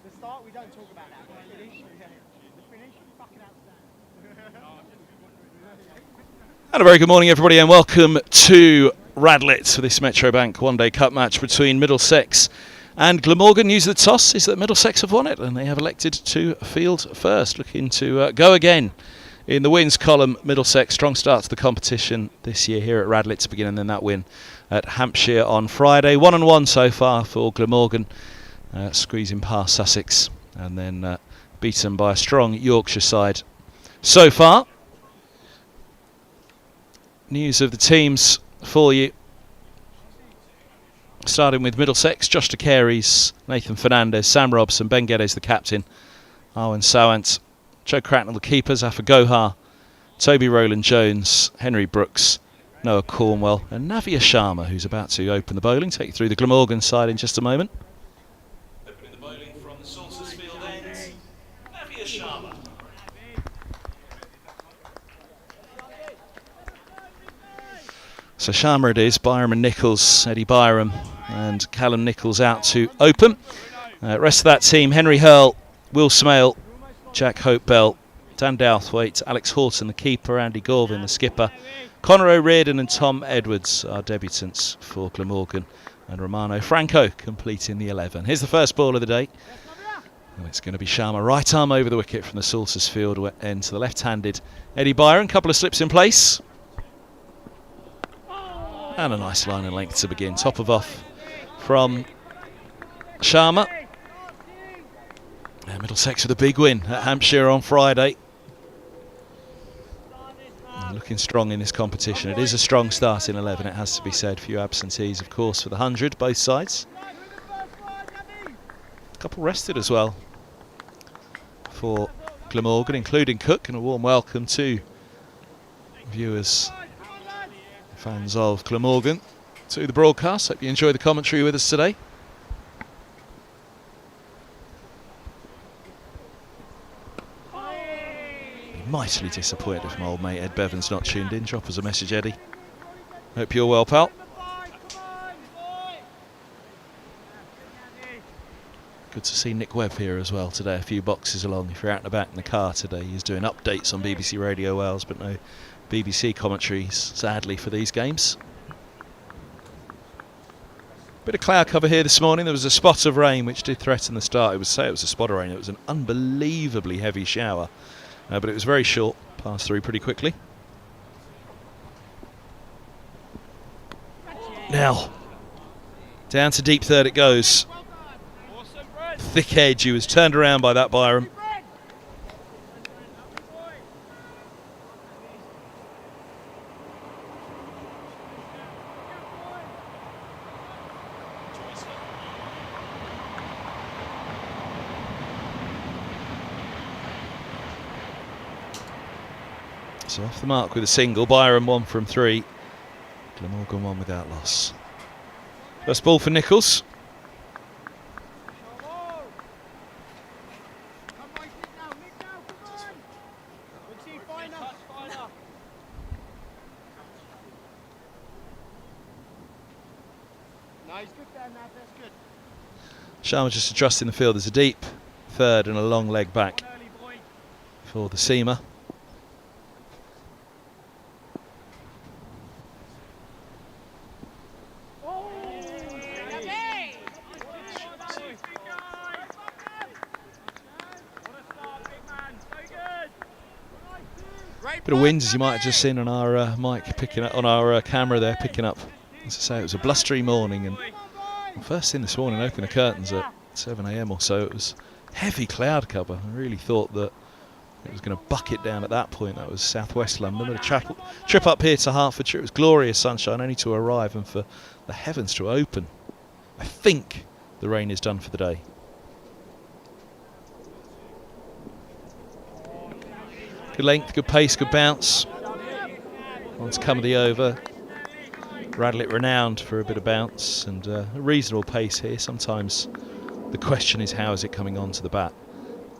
The start, we don't talk about that. The finish, fucking outstanding. And a very good morning, everybody, and welcome to Radlett for this Metro Bank one-day cup match between Middlesex and Glamorgan. News of the toss is that Middlesex have won it, and they have elected to field first, looking to go again in the wins column. Middlesex, strong start to the competition this year here at Radlett to begin, and then that win at Hampshire on Friday. 1-1 so far for Glamorgan, squeezing past Sussex, and then beaten by a strong Yorkshire side so far. News of the teams for you. Starting with Middlesex, Josh DeCaries, Nathan Fernandez, Sam Robson, Ben Geddes the captain, Arwen Sawant, Joe Cracknell the keeper, Zafar Gohar, Toby Rowland-Jones, Henry Brooks, Noah Cornwell and Navia Sharma, who's about to open the bowling. Take you through the Glamorgan side in just a moment. Opening the bowling from the Salters Field end, Navia Sharma. So Sharma it is, Byram and Nichols, Eddie Byram and Callum Nichols out to open. Rest of that team, Henry Hurl, Will Smale, Jack Hope-Bell, Dan Douthwaite, Alex Horton the keeper, Andy Gorvin the skipper, Conor O'Riordan and Tom Edwards are debutants for Glamorgan, and Romano Franco completing the 11. Here's the first ball of the day. And it's going to be Sharma, right arm over the wicket from the Salters Field end to the left-handed Eddie Byron. Couple of slips in place. And a nice line and length to begin. Top of off from Sharma. And Middlesex with a big win at Hampshire on Friday. And looking strong in this competition. It is a strong start in 11, it has to be said. Few absentees, of course, for the 100, both sides. A couple rested as well for Glamorgan, including Cook, and a warm welcome to viewers, fans of Glamorgan, to the broadcast. Hope you enjoy the commentary with us today. Mightily disappointed if my old mate Ed Bevan's not tuned in. Drop us a message, Eddie. Hope you're well, pal. Good to see Nick Webb here as well today, a few boxes along. If you're out and about in the car today, he's doing updates on BBC Radio Wales, but no BBC commentaries, sadly, for these games. Bit of cloud cover here this morning. There was a spot of rain which did threaten the start. It was a spot of rain. It was an unbelievably heavy shower, but it was very short. Passed through pretty quickly. Now, down to deep third it goes. Thick edge. He was turned around by that Byram. So off the mark with a single. Byram 1 from 3. Glamorgan 1 without loss. First ball for Nichols. Sharma just adjusting the field. There's a deep third and a long leg back for the seamer. Bit of wind, as you might have just seen on our mic picking up, on our camera there, picking up. As I say, it was a blustery morning, and first thing this morning, opened the curtains at 7 AM or so. It was heavy cloud cover. I really thought that it was going to bucket down at that point. That was southwest London. But a trip up here to Hertfordshire. It was glorious sunshine, only to arrive and for the heavens to open. I think the rain is done for the day. Good length, good pace, good bounce. Once come the over. Radlett renowned for a bit of bounce and a reasonable pace here. Sometimes the question is, how is it coming onto the bat?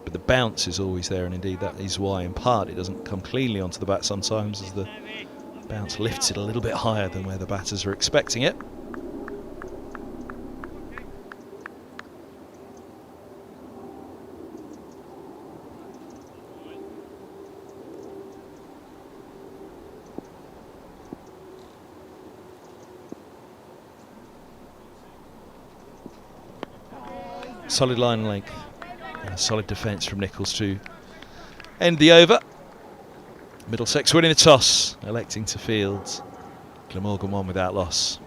but the bounce is always there, and indeed that is why in part it doesn't come cleanly onto the bat sometimes, as the bounce lifts it a little bit higher than where the batters are expecting it. Solid line length and a solid defence from Nichols to end the over. Middlesex winning the toss, electing to field. Glamorgan won without loss.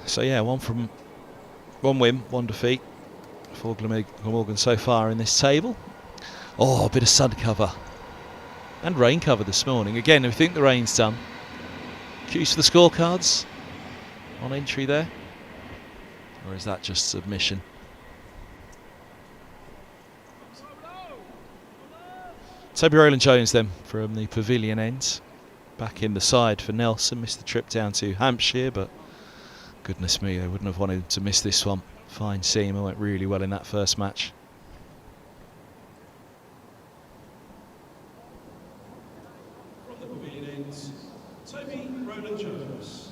So yeah, one win, one defeat for Glamorgan so far in this table. Oh, a bit of sun cover and rain cover this morning. Again, we think the rain's done. Cues for the scorecards on entry there, or is that just submission? Toby Rowland-Jones then from the pavilion end, back in the side for Nelson. Missed the trip down to Hampshire, but goodness me, they wouldn't have wanted to miss this one. Fine seamer, went really well in that first match. From the pavilion end, Toby Rowland-Jones.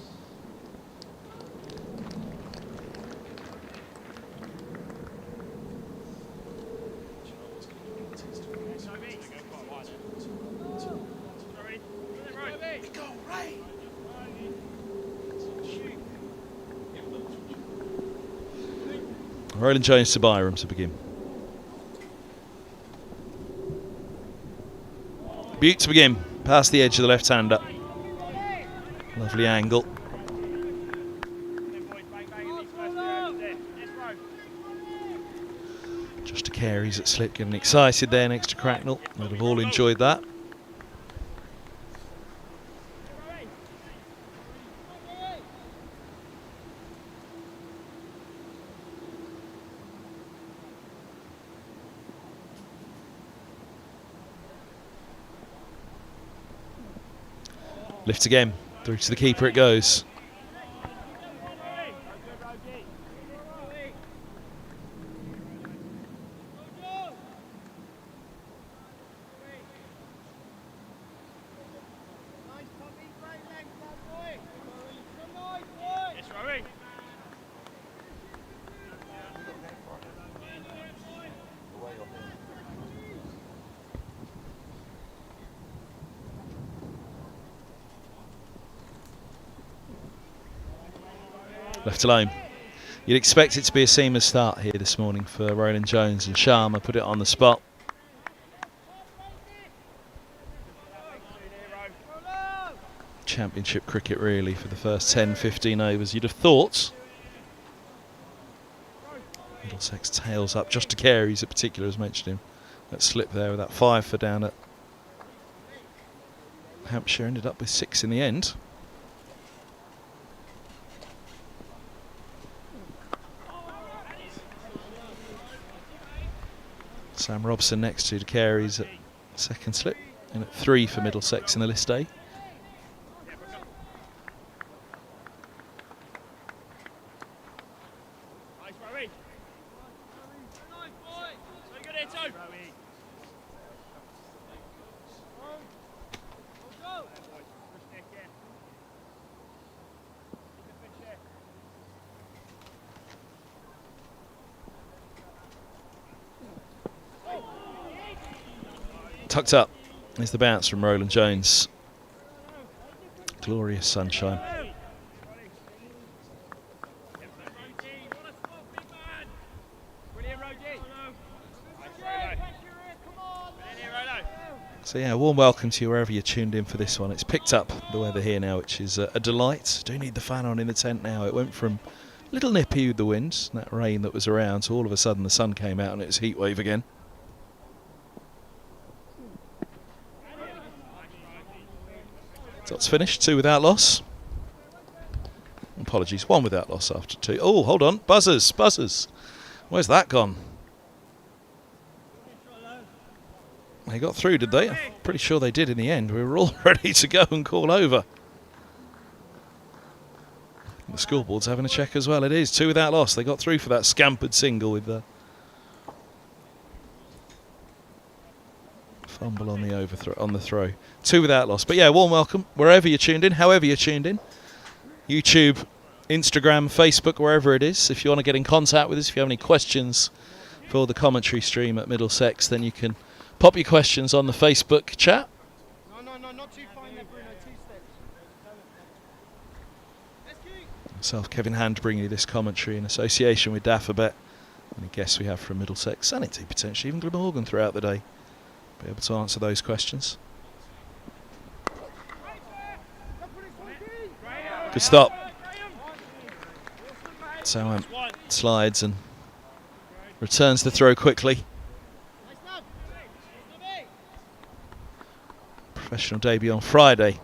Rowland-Jones to Byram to begin. Butte to begin, past the edge of the left-hander. Lovely angle. Just a Carey's at slip, getting excited there next to Cracknell. They'd have all enjoyed that. Lift again, through to the keeper it goes. Left alone. You'd expect it to be a seamless start here this morning for Rowland-Jones, and Sharma put it on the spot. Championship cricket really for the first 10-15 overs, you'd have thought. Middlesex tails up. Just to Carey's in particular has mentioned him. That slip there with that 5 for down at Hampshire, ended up with 6 in the end. Sam Robson next to Carey's at second slip, and at 3 for Middlesex in the list A. Tucked up is the bounce from Rowland-Jones. Glorious sunshine. So yeah, a warm welcome to you wherever you're tuned in for this one. It's picked up the weather here now, which is a delight. Do need the fan on in the tent now. It went from a little nippy with the wind, that rain that was around, so all of a sudden the sun came out and it was heat wave again. Dots finished, 2 without loss. Apologies, 1 without loss after 2. Oh, hold on, buzzers. Where's that gone? They got through, did they? I'm pretty sure they did in the end. We were all ready to go and call over. The scoreboard's having a check as well. It is 2 without loss. They got through for that scampered single with the fumble on the overthrow, on the throw. 2 without loss. But yeah, warm welcome wherever you're tuned in, however you're tuned in. YouTube, Instagram, Facebook, wherever it is. If you want to get in contact with us, if you have any questions for the commentary stream at Middlesex, then you can pop your questions on the Facebook chat. No, not too fine there, Bruno. 2 steps. Myself, Kevin Hand, bringing you this commentary in association with Daffabet and the guests we have from Middlesex, and indeed potentially even Glamorgan throughout the day. Be able to answer those questions. Good stop. So slides and returns the throw quickly. Professional debut on Friday.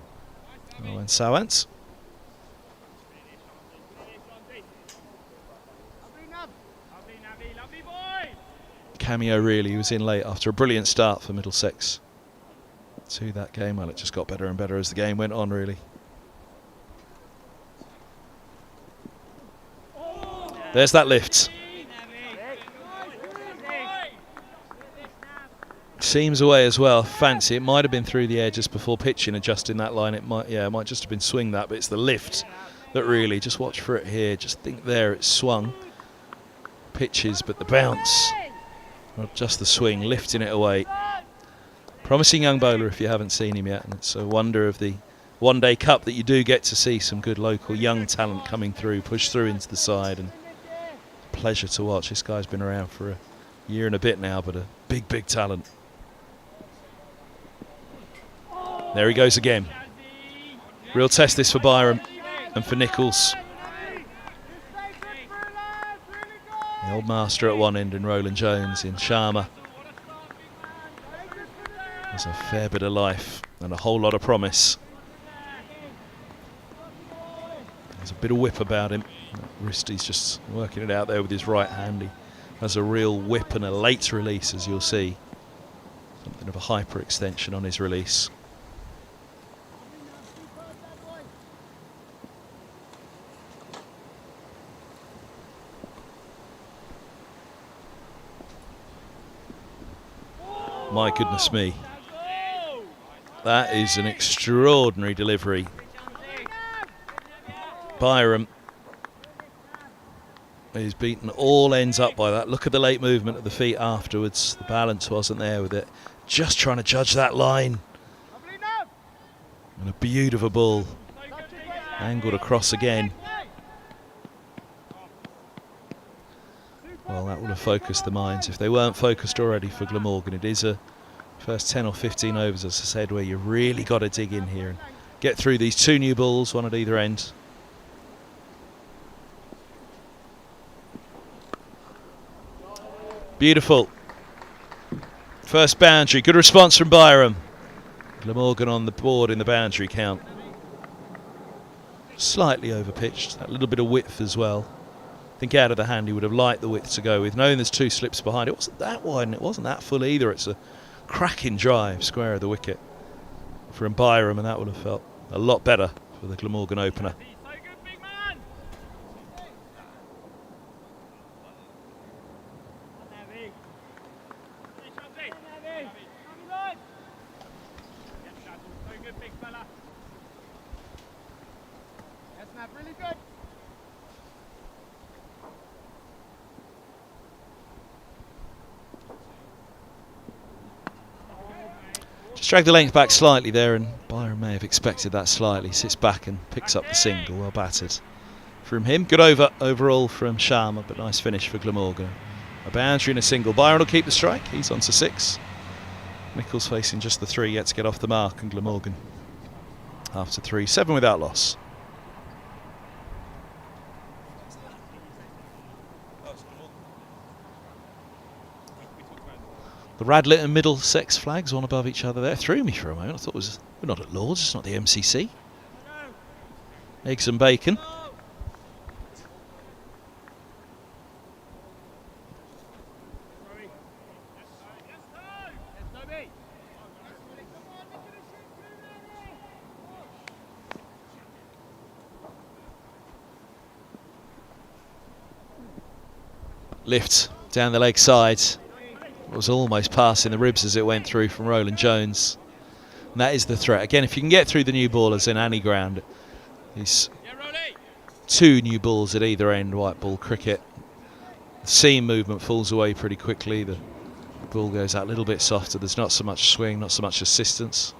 And Sawant. Cameo really, he was in late after a brilliant start for Middlesex to that game. Well, it just got better and better as the game went on, really. There's that lift. Seams away as well. Fancy. It might have been through the air just before pitching, adjusting that line. It might just have been swing that, but it's the lift that really, just watch for it here. Just think there, it's swung. Pitches, but the bounce, not just the swing, lifting it away. Promising young bowler if you haven't seen him yet, and it's a wonder of the one-day cup that you do get to see some good local young talent coming through, push through into the side, and pleasure to watch. This guy's been around for a year and a bit now, but a big talent. There he goes again. Real test this for Byram and for Nichols. The old master at one end and Roland Jones in Sharma. There's a fair bit of life and a whole lot of promise. There's a bit of whip about him. Wrist, he's just working it out there with his right hand. He has a real whip and a late release, as you'll see. Something of a hyperextension on his release. My goodness me. That is an extraordinary delivery. Byram is beaten all ends up by that. Look at the late movement of the feet afterwards. The balance wasn't there with it. Just trying to judge that line. And a beautiful ball. Angled across again. Well, that would have focused the minds if they weren't focused already for Glamorgan. It is a first 10 or 15 overs, as I said, where you really got to dig in here and get through these 2 new balls, one at either end. Beautiful. First boundary. Good response from Byram. Glamorgan on the board in the boundary count. Slightly overpitched. That little bit of width as well. I think out of the hand he would have liked the width to go with, knowing there's 2 slips behind. It wasn't that wide and it wasn't that full either. It's a cracking drive, square of the wicket from Byram, and that would have felt a lot better for the Glamorgan opener. Really good. Just drag the length back slightly there, and Byram may have expected that slightly. Sits back and picks up the single. Well batted from him. Good over overall from Sharma, but nice finish for Glamorgan. A boundary and a single. Byram will keep the strike. He's on to 6. Nichols facing just the 3 yet to get off the mark, and Glamorgan after 3, 7 without loss. The Radlett and Middlesex flags, one above each other there. Threw me for a moment. I thought it was, we're not at Lord's, it's not the MCC. Eggs and bacon. lift down the leg side. It was almost passing the ribs as it went through from Roland Jones. And that is the threat. Again, if you can get through the new ballers in any ground, these 2 new balls at either end, white ball cricket. The seam movement falls away pretty quickly. The ball goes out a little bit softer. There's not so much swing, not so much assistance.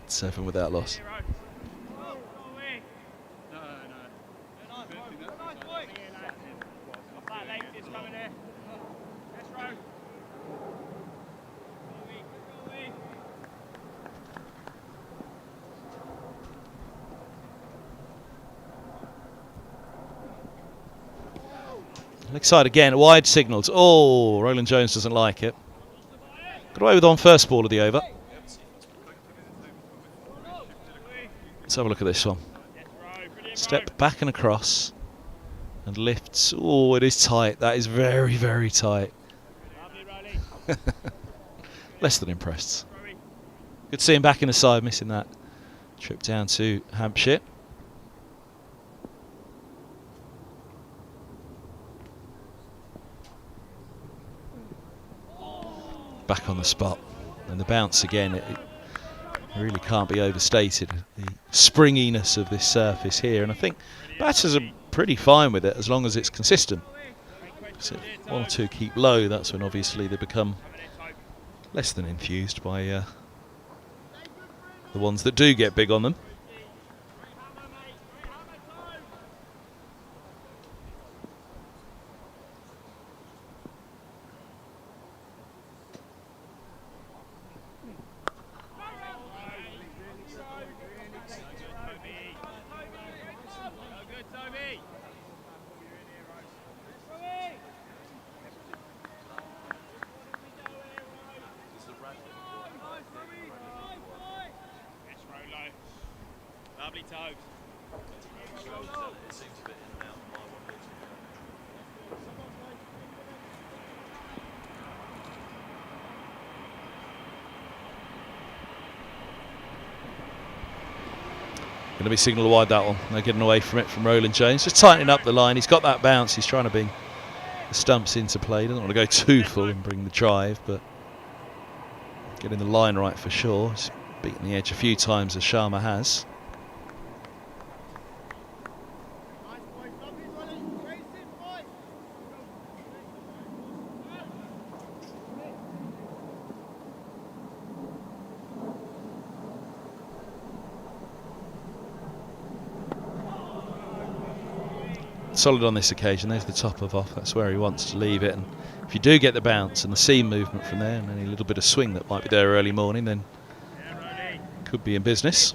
Seven without loss. Leg side again, wide signals. Oh, Roland Jones doesn't like it. Got away with on first ball of the over. Let's have a look at this one. Step back and across and lifts. Oh, it is tight. That is very, very tight. Less than impressed. Good to see him back in the side, missing that trip down to Hampshire. Back on the spot. And the bounce again. It really can't be overstated, the springiness of this surface here, and I think batters are pretty fine with it as long as it's consistent. So if 1 or 2 keep low, that's when obviously they become less than enthused by the ones that do get big on them. Lovely toes. Going to be signal wide, that one. They're getting away from it from Roland Jones. Just tightening up the line. He's got that bounce. He's trying to bring the stumps into play. Doesn't want to go too full and bring the drive, but getting the line right for sure. He's beaten the edge a few times as Sharma has. Solid on this occasion. There's the top of off. That's where he wants to leave it. And if you do get the bounce and the seam movement from there, and any little bit of swing that might be there early morning, then could be in business.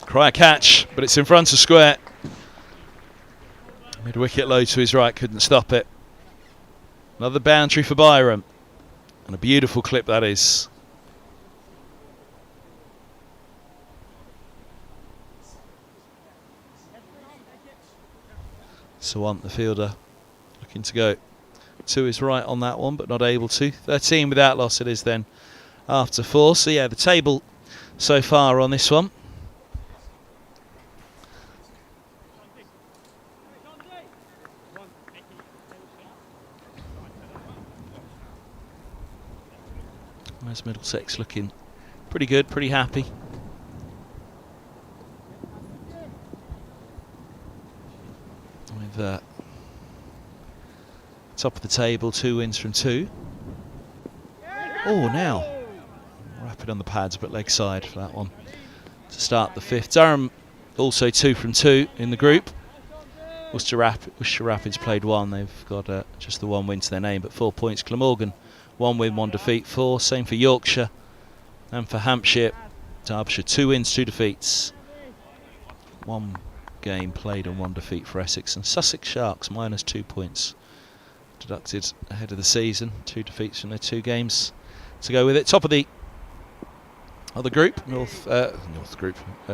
Cry a catch, but it's in front of square. Mid wicket low to his right, couldn't stop it. Another boundary for Byram, and a beautiful clip that is. Sawant, the fielder, looking to go to his right on that one, but not able to. 13 without loss it is then after 4. So yeah, the table so far on this one. Where's Middlesex looking pretty good, pretty happy. With top of the table, 2 wins from 2. Oh, now rapid on the pads, but leg side for that one to start the 5th. Durham also 2 from 2 in the group. Worcester Rapids played 1. They've got just the 1 win to their name, but 4 points. Glamorgan, 1 win, 1 defeat, 4. Same for Yorkshire and for Hampshire. Derbyshire, 2 wins, 2 defeats. 1 game played and 1 defeat for Essex. And Sussex Sharks, -2 points. Deducted ahead of the season. 2 defeats from their 2 games to go with it. Top of the group,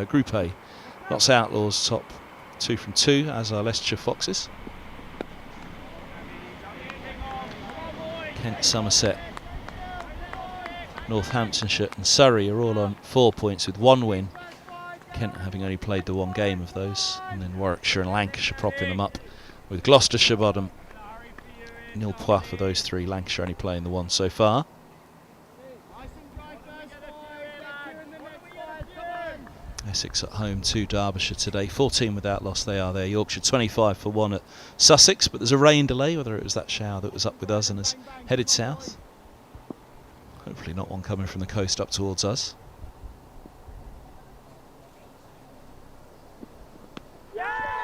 Group A. Lots of Outlaws, top 2 from 2, as are Leicestershire Foxes. Kent, Somerset, Northamptonshire and Surrey are all on 4 points with 1 win. Kent having only played the 1 game of those. And then Warwickshire and Lancashire propping them up, with Gloucestershire bottom. Nil point for those 3. Lancashire only playing the 1 so far. Essex at home to Derbyshire today. 14 without loss they are there. Yorkshire 25 for 1 at Sussex, but there's a rain delay, whether it was that shower that was up with us and has headed south. Hopefully not one coming from the coast up towards us.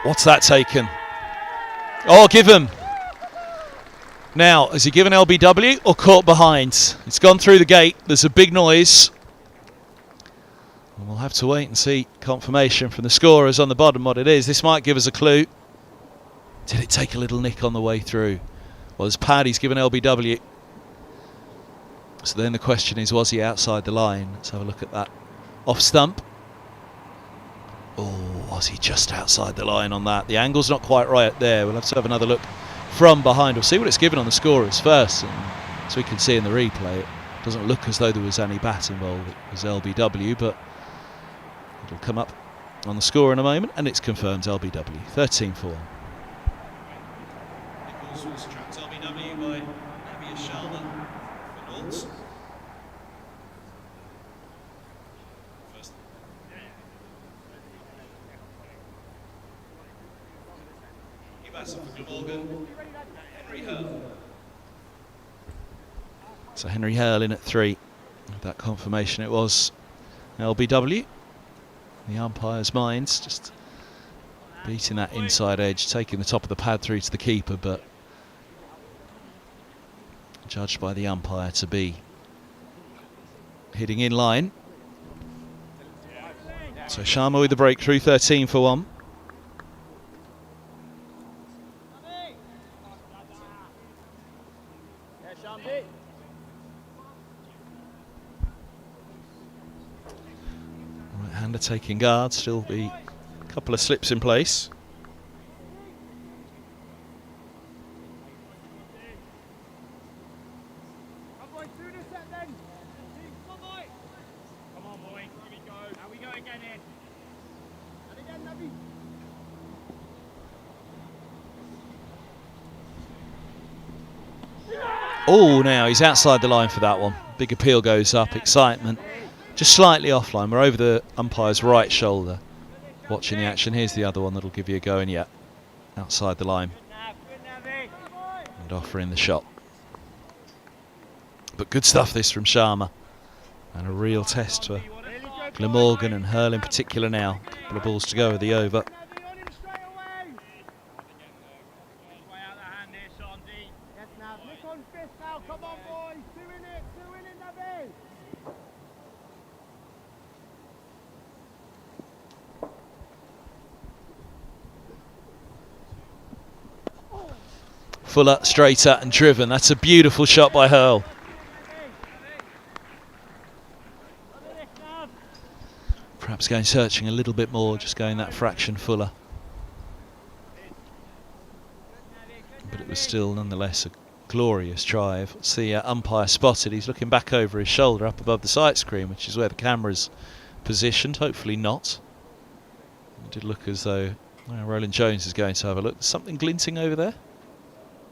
What's that taken? Oh, give him. Now, has he given LBW or caught behind? It's gone through the gate. There's a big noise. And we'll have to wait and see confirmation from the scorers on the bottom what it is. This might give us a clue. Did it take a little nick on the way through? Well, as Paddy's given LBW. So then the question is, was he outside the line? Let's have a look at that. Off stump. Oh, was he just outside the line on that? The angle's not quite right there. We'll have to have another look from behind. We'll see what it's given on the scorers first. And as we can see in the replay, it doesn't look as though there was any bat involved. It was LBW, but it'll come up on the score in a moment, and it's confirmed LBW. 13 for 1. Nichols was tracked LBW by Navia Sharma for Norts. For Glamorgan, Henry Hurl. So Henry Hurl in at 3. With that confirmation, it was LBW. The umpire's minds just beating that inside edge, taking the top of the pad through to the keeper, but judged by the umpire to be hitting in line. So Sharma with the breakthrough, 13 for 1. Right-hander taking guard, still be a couple of slips in place. Oh, now he's outside the line for that one. Big appeal goes up, excitement. Just slightly offline. We're over the umpire's right shoulder. Watching the action. Here's the other one that'll give you a go, and yeah, outside the line. And offering the shot. But good stuff this from Sharma. And a real test for Glamorgan and Hurl in particular now. A couple of balls to go with the over. Fuller, straighter and driven. That's a beautiful shot by Hurl. Perhaps going searching a little bit more, just going that fraction fuller. But it was still nonetheless a glorious drive. What's the umpire spotted? He's looking back over his shoulder up above the sight screen, which is where the camera's positioned. Hopefully not. It did look as though Roland Jones is going to have a look. There's something glinting over there.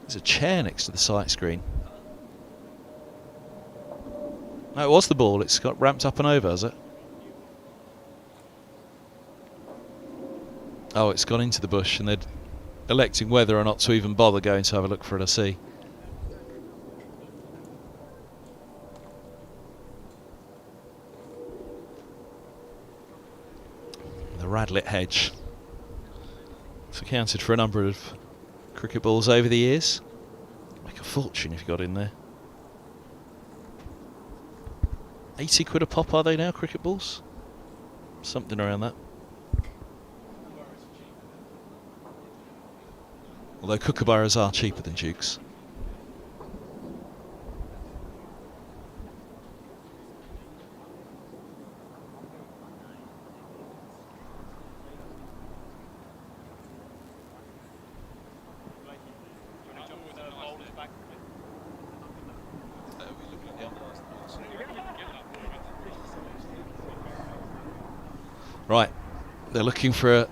There's a chair next to the sight screen. No, it was the ball. It's got ramped up and over, has it? Oh, it's gone into the bush, and they're electing whether or not to even bother going to have a look for it, I see. The Radlett hedge. It's accounted for a number of cricket balls over the years. Make a fortune if you got in there. 80 quid a pop are they now, cricket balls? Something around that. Although kookaburras are cheaper than dukes. Right, they're looking for a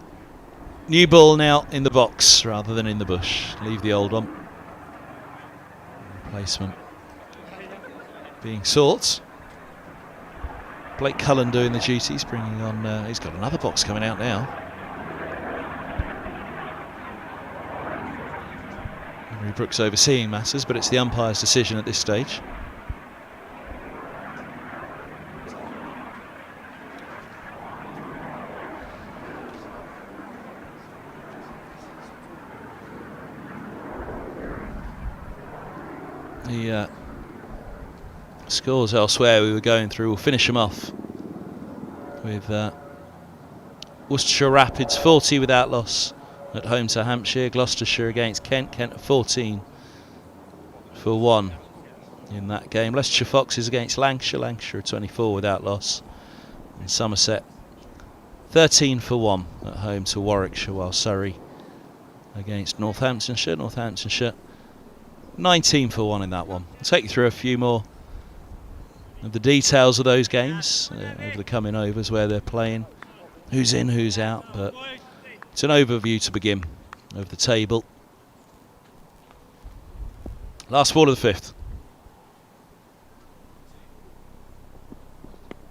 new ball now in the box rather than in the bush. Leave the old one. Replacement being sought. Blake Cullen doing the duties, bringing on. He's got another box coming out now. Henry Brooks overseeing matters, but it's the umpire's decision at this stage. The scores elsewhere we were going through, we'll finish them off with Worcestershire Rapids 40 without loss at home to Hampshire. Gloucestershire against Kent. Kent 14 for 1 in that game. Leicestershire Foxes against Lancashire. Lancashire 24 without loss. And Somerset 13 for 1 at home to Warwickshire, while Surrey against Northamptonshire. Northamptonshire 19 for 1 in that one. I'll take you through a few more of the details of those games over the coming overs, where they're playing, who's in, who's out, but it's an overview to begin of the table. Last ball of the fifth.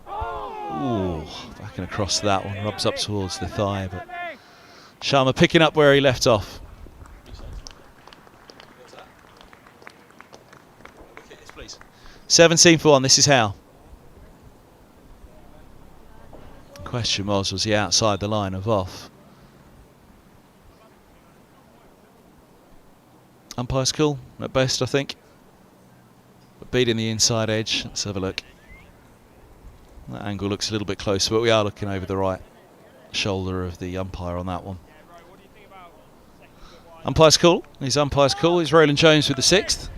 Ooh, back and across that one, rubs up towards the thigh, but Sharma picking up where he left off. 17 for 1, this is how. The question was he outside the line of off? Umpire's cool at best, I think. But beating the inside edge, let's have a look. That angle looks a little bit closer, but we are looking over the right shoulder of the umpire on that one. Umpire's cool, he's Roland Jones with the 6th.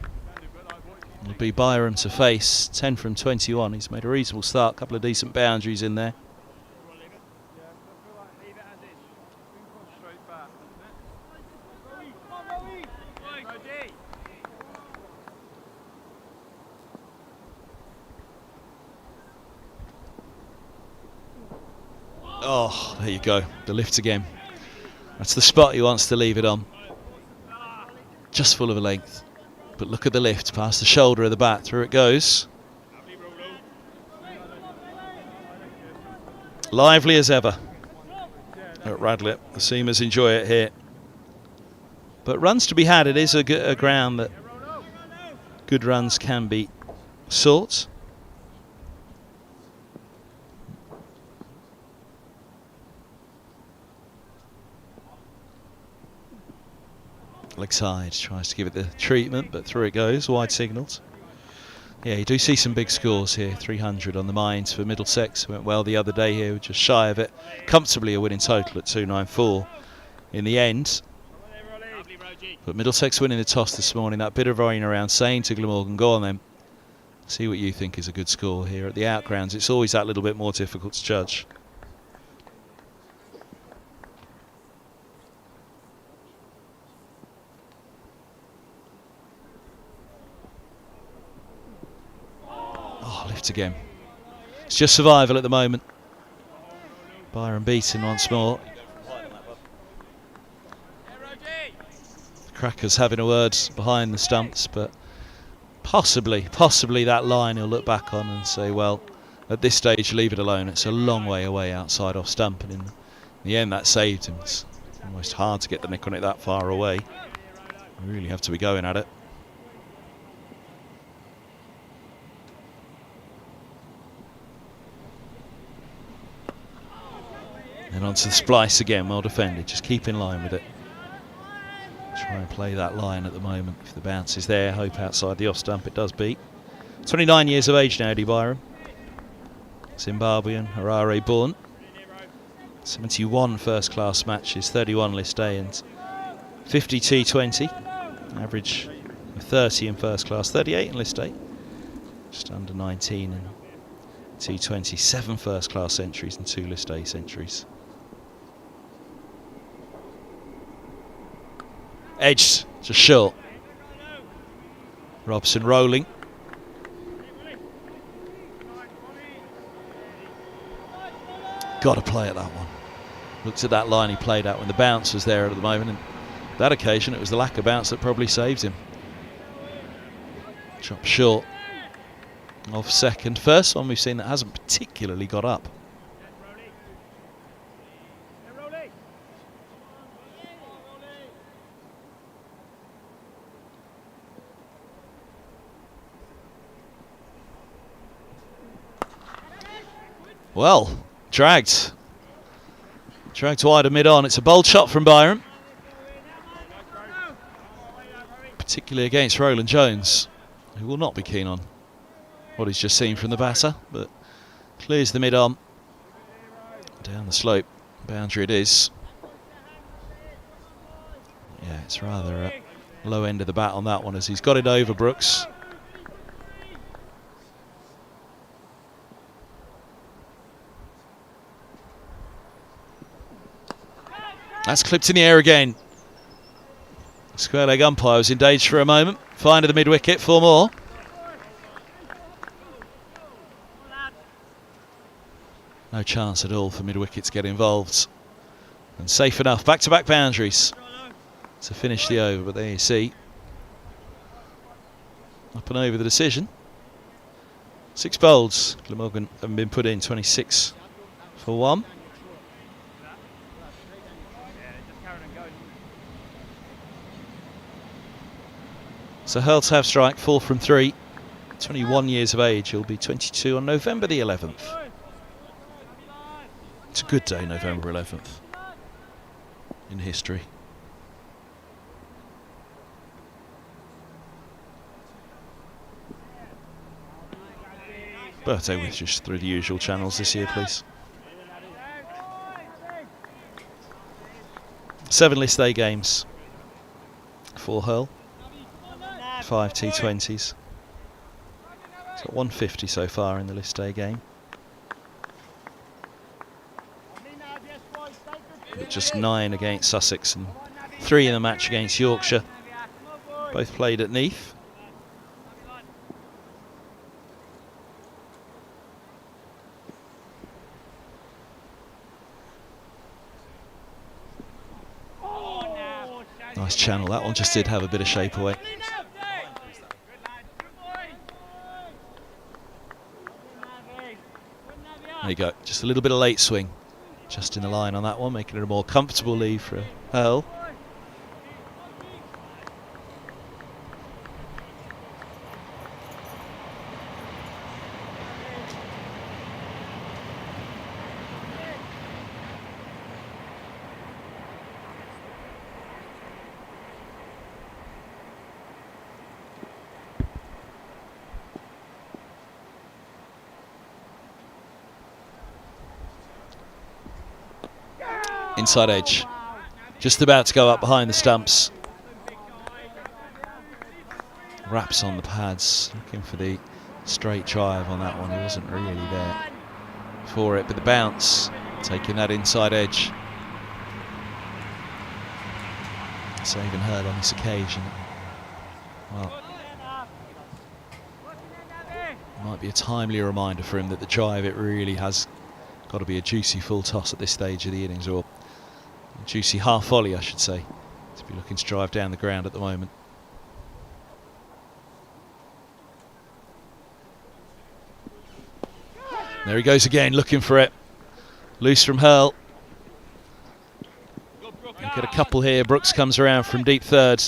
It'll be Byram to face, 10 from 21. He's made a reasonable start, a couple of decent boundaries in there. Oh, there you go, the lift again. That's the spot he wants to leave it on. Just full of a length. But look at the lift, past the shoulder of the bat, through it goes. Lively as ever at Radlett. The seamers enjoy it here. But runs to be had, it is a ground that good runs can be sought. Leg side, tries to give it the treatment, but through it goes, wide signals. Yeah, you do see some big scores here. 300 on the Mines for Middlesex. Went well the other day here, just shy of it. Comfortably a winning total at 294 in the end. But Middlesex winning the toss this morning. That bit of rain around, saying to Glamorgan, go on then. See what you think is a good score here. At the outgrounds, it's always that little bit more difficult to judge. Again, it's just survival at the moment. Byron beaten once more. The Crackers having a word behind the stumps, but possibly that line he'll look back on and say, well, at this stage leave it alone. It's a long way away outside off stump, and in the end that saved him. It's almost hard to get the nick on it that far away. You really have to be going at it. And onto the splice again, well defended, just keep in line with it. Try and play that line at the moment. If the bounce is there, hope outside the off stump it does beat. 29 years of age now, Eddie Byram. Zimbabwean, Harare born. 71 first class matches, 31 list A and 50 T20. Average of 30 in first class, 38 in list A. Just under 19 in T20. 7 first class centuries and 2 list A centuries. Edged, just short. Robson rolling. Got to play at that one. Looked at that line he played out when the bounce was there at the moment, and that occasion it was the lack of bounce that probably saves him. Chop short of second. First one we've seen that hasn't particularly got up. Well, dragged wide of mid-on. It's a bold shot from Byram, particularly against Roland Jones, who will not be keen on what he's just seen from the batter, but clears the mid-on. Down the slope, boundary it is. Yeah, it's rather a low end of the bat on that one as he's got it over Brooks. That's clipped in the air again. Square leg umpire was engaged for a moment. Fine to the mid wicket, 4 more. No chance at all for mid wicket to get involved. And safe enough. Back to back boundaries to finish the over. But there you see. Up and over the decision. 6 bowls. Glamorgan haven't been put in, 26 for 1. So Hurl to have strike, 4 from 3. 21 years of age. He'll be 22 on November the 11th. It's a good day, November 11th, in history. Birthday wishes through the usual channels this year, please. 7 list A games for Hurl. 5 T20s. So 150 so far in the list A game. But just 9 against Sussex and 3 in the match against Yorkshire. Both played at Neath. Nice channel. That one just did have a bit of shape away. There you go, just a little bit of late swing, just in the line on that one, making it a more comfortable lead for Hurl. Inside edge, just about to go up behind the stumps. Wraps on the pads, looking for the straight drive on that one. He wasn't really there for it, but the bounce, taking that inside edge. Saving Hurl on this occasion. Well, might be a timely reminder for him that the drive, it really has got to be a juicy full toss at this stage of the innings, or a juicy half volley I should say, to be looking to drive down the ground at the moment. There he goes again, looking for it. Loose from Hurl. We'll get a couple here. Brooks comes around from deep third.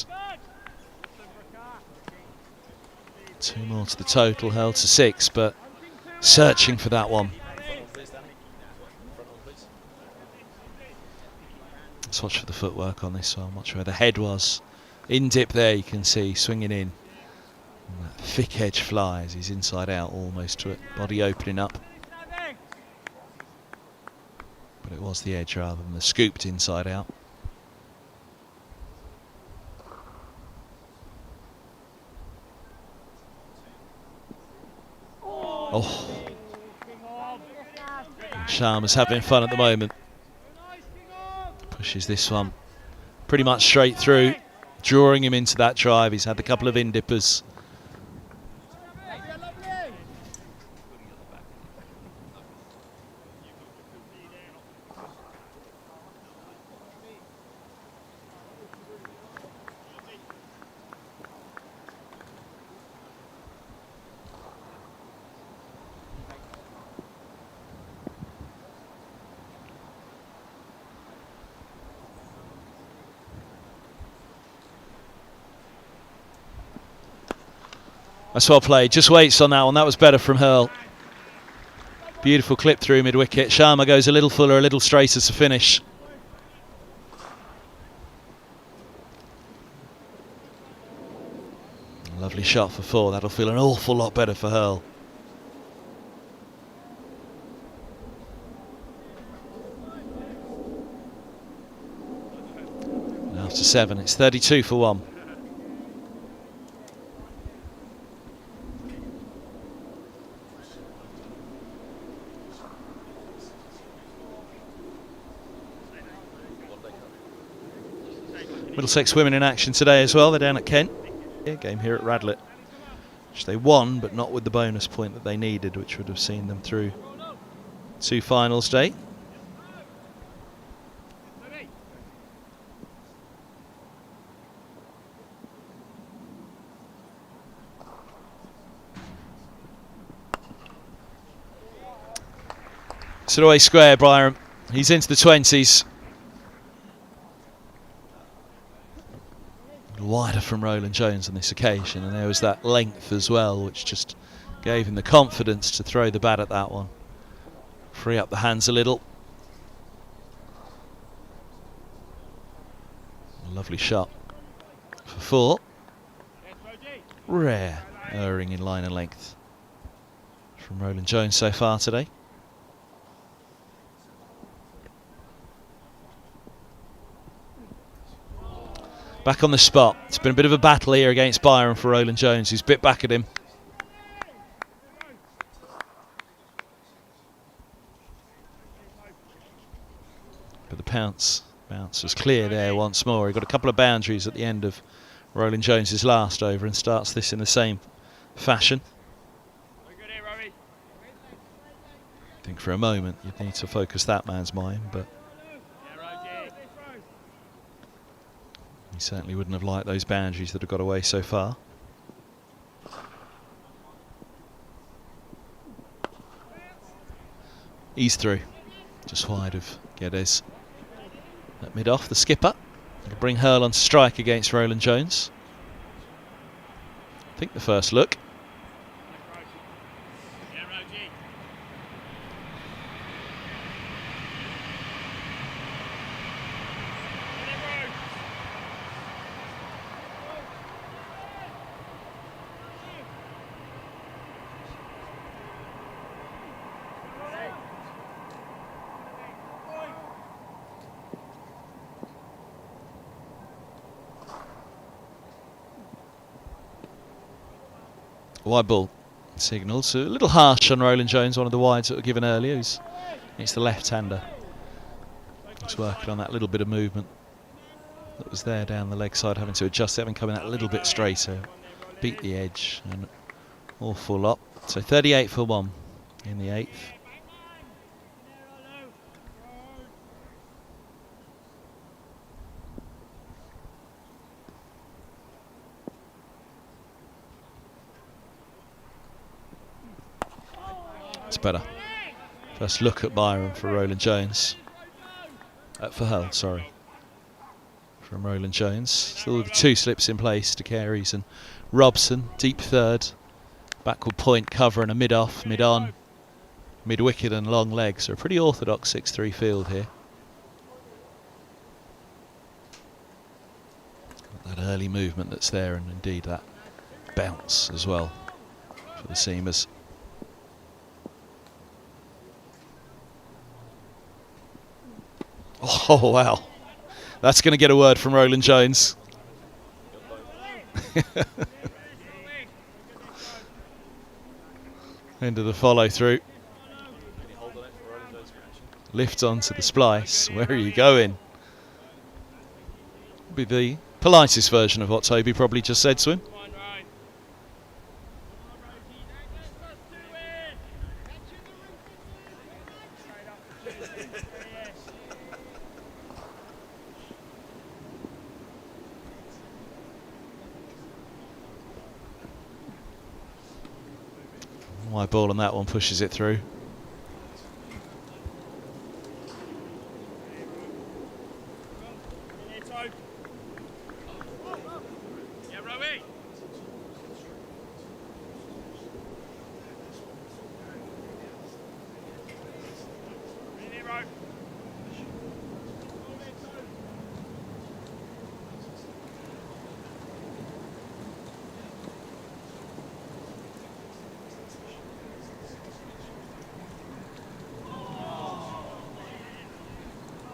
2 more to the total, Hurl to 6, but searching for that one. Let's watch for the footwork on this one. I'm not sure where the head was In dip there, you can see swinging in. And that thick edge fly as he's inside out almost to it, body opening up. But it was the edge rather than the scooped inside out. Oh. Sharma's having fun at the moment. Pushes this one pretty much straight through, drawing him into that drive. He's had a couple of in-dippers. That's well played. Just waits on that one. That was better from Hurl. Beautiful clip through mid-wicket. Sharma goes a little fuller, a little straighter to finish. Lovely shot for 4. That'll feel an awful lot better for Hurl. After 7, it's 32 for 1. Middlesex women in action today as well. They're down at Kent. Game here at Radlett, which they won, but not with the bonus point that they needed, which would have seen them through to finals day. It's away square, Byram. He's into the 20s. Wider from Roland Jones on this occasion, and there was that length as well, which just gave him the confidence to throw the bat at that one. Free up the hands a little. A lovely shot for 4. Rare erring in line and length from Roland Jones so far today. Back on the spot. It's been a bit of a battle here against Byron for Roland Jones, who's bit back at him. But the bounce was clear there once more. He got a couple of boundaries at the end of Roland Jones's last over and starts this in the same fashion. I think for a moment you'd need to focus that man's mind, but he certainly wouldn't have liked those boundaries that have got away so far. He's through, just wide of Guedes. At mid-off, the skipper. It'll bring Hurl on strike against Roland Jones. I think the first look. Wide ball signal, so a little harsh on Roland Jones, one of the wides that were given earlier. It's the left-hander. He's working on that little bit of movement that was there down the leg side, having to adjust it and coming that a little bit straighter. Beat the edge an awful lot. So 38 for 1 in the 8th. It's better. First look at Byron for Roland Jones. For Hull, sorry. From Roland Jones. Still with the 2 slips in place to Carey's and Robson. Deep third. Backward point cover and a mid-off, mid-on, mid-wicket and long legs. So a pretty orthodox 6-3 field here. that early movement that's there, and indeed that bounce as well for the seamers. Oh wow, that's going to get a word from Roland Jones. Into the follow through. Lift onto the splice. Where are you going? Be the politest version of what Toby probably just said to him. Wide ball on that one, pushes it through.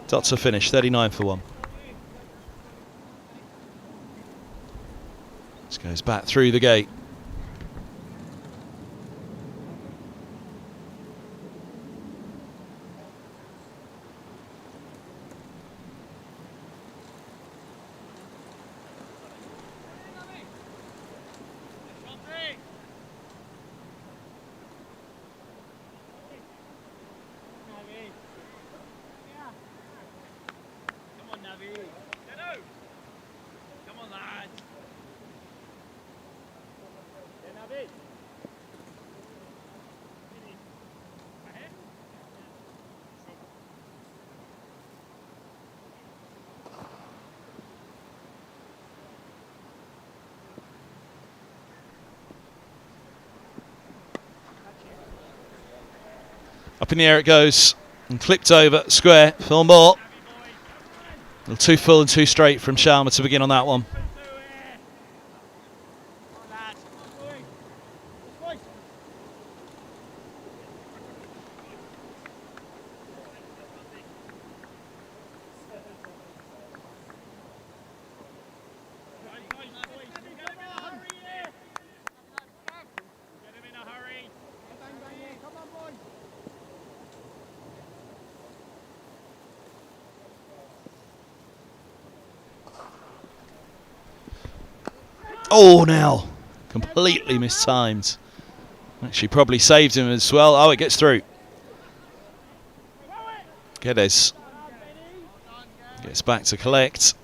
Dots are finished, 39 for 1. This goes back through the gate. Up in the air it goes, and clipped over, square, Phil Moore. A little too full and too straight from Sharma to begin on that one. Oh, now completely mistimed. Actually, probably saved him as well. Oh, it gets through. Geddes gets back to collect.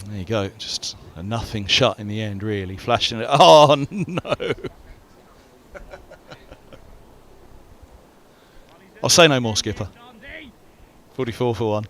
There you go. Just a nothing shot in the end, really. Flashing it. Oh, no. I'll say no more, skipper. 44 for 1.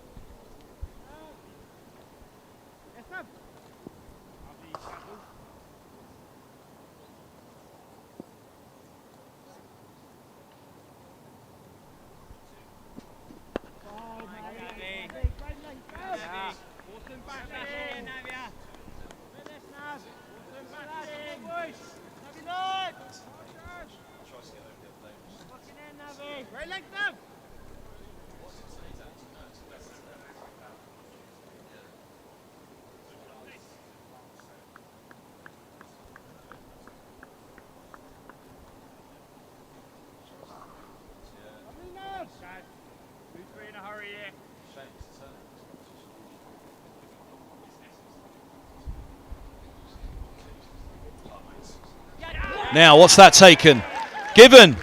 Now, what's that taken? Given.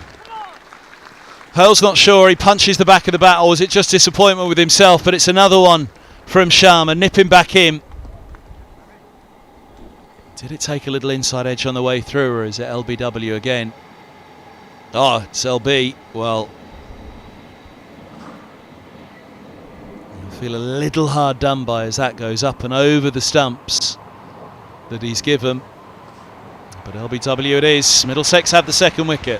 Hurl's not sure. He punches the back of the bat. Or was it just disappointment with himself? But it's another one from Sharma, nipping back in. Did it take a little inside edge on the way through, or is it LBW again? Oh, it's LB. Well, I feel a little hard done by as that goes up and over the stumps that he's given. But LBW it is. Middlesex have the second wicket.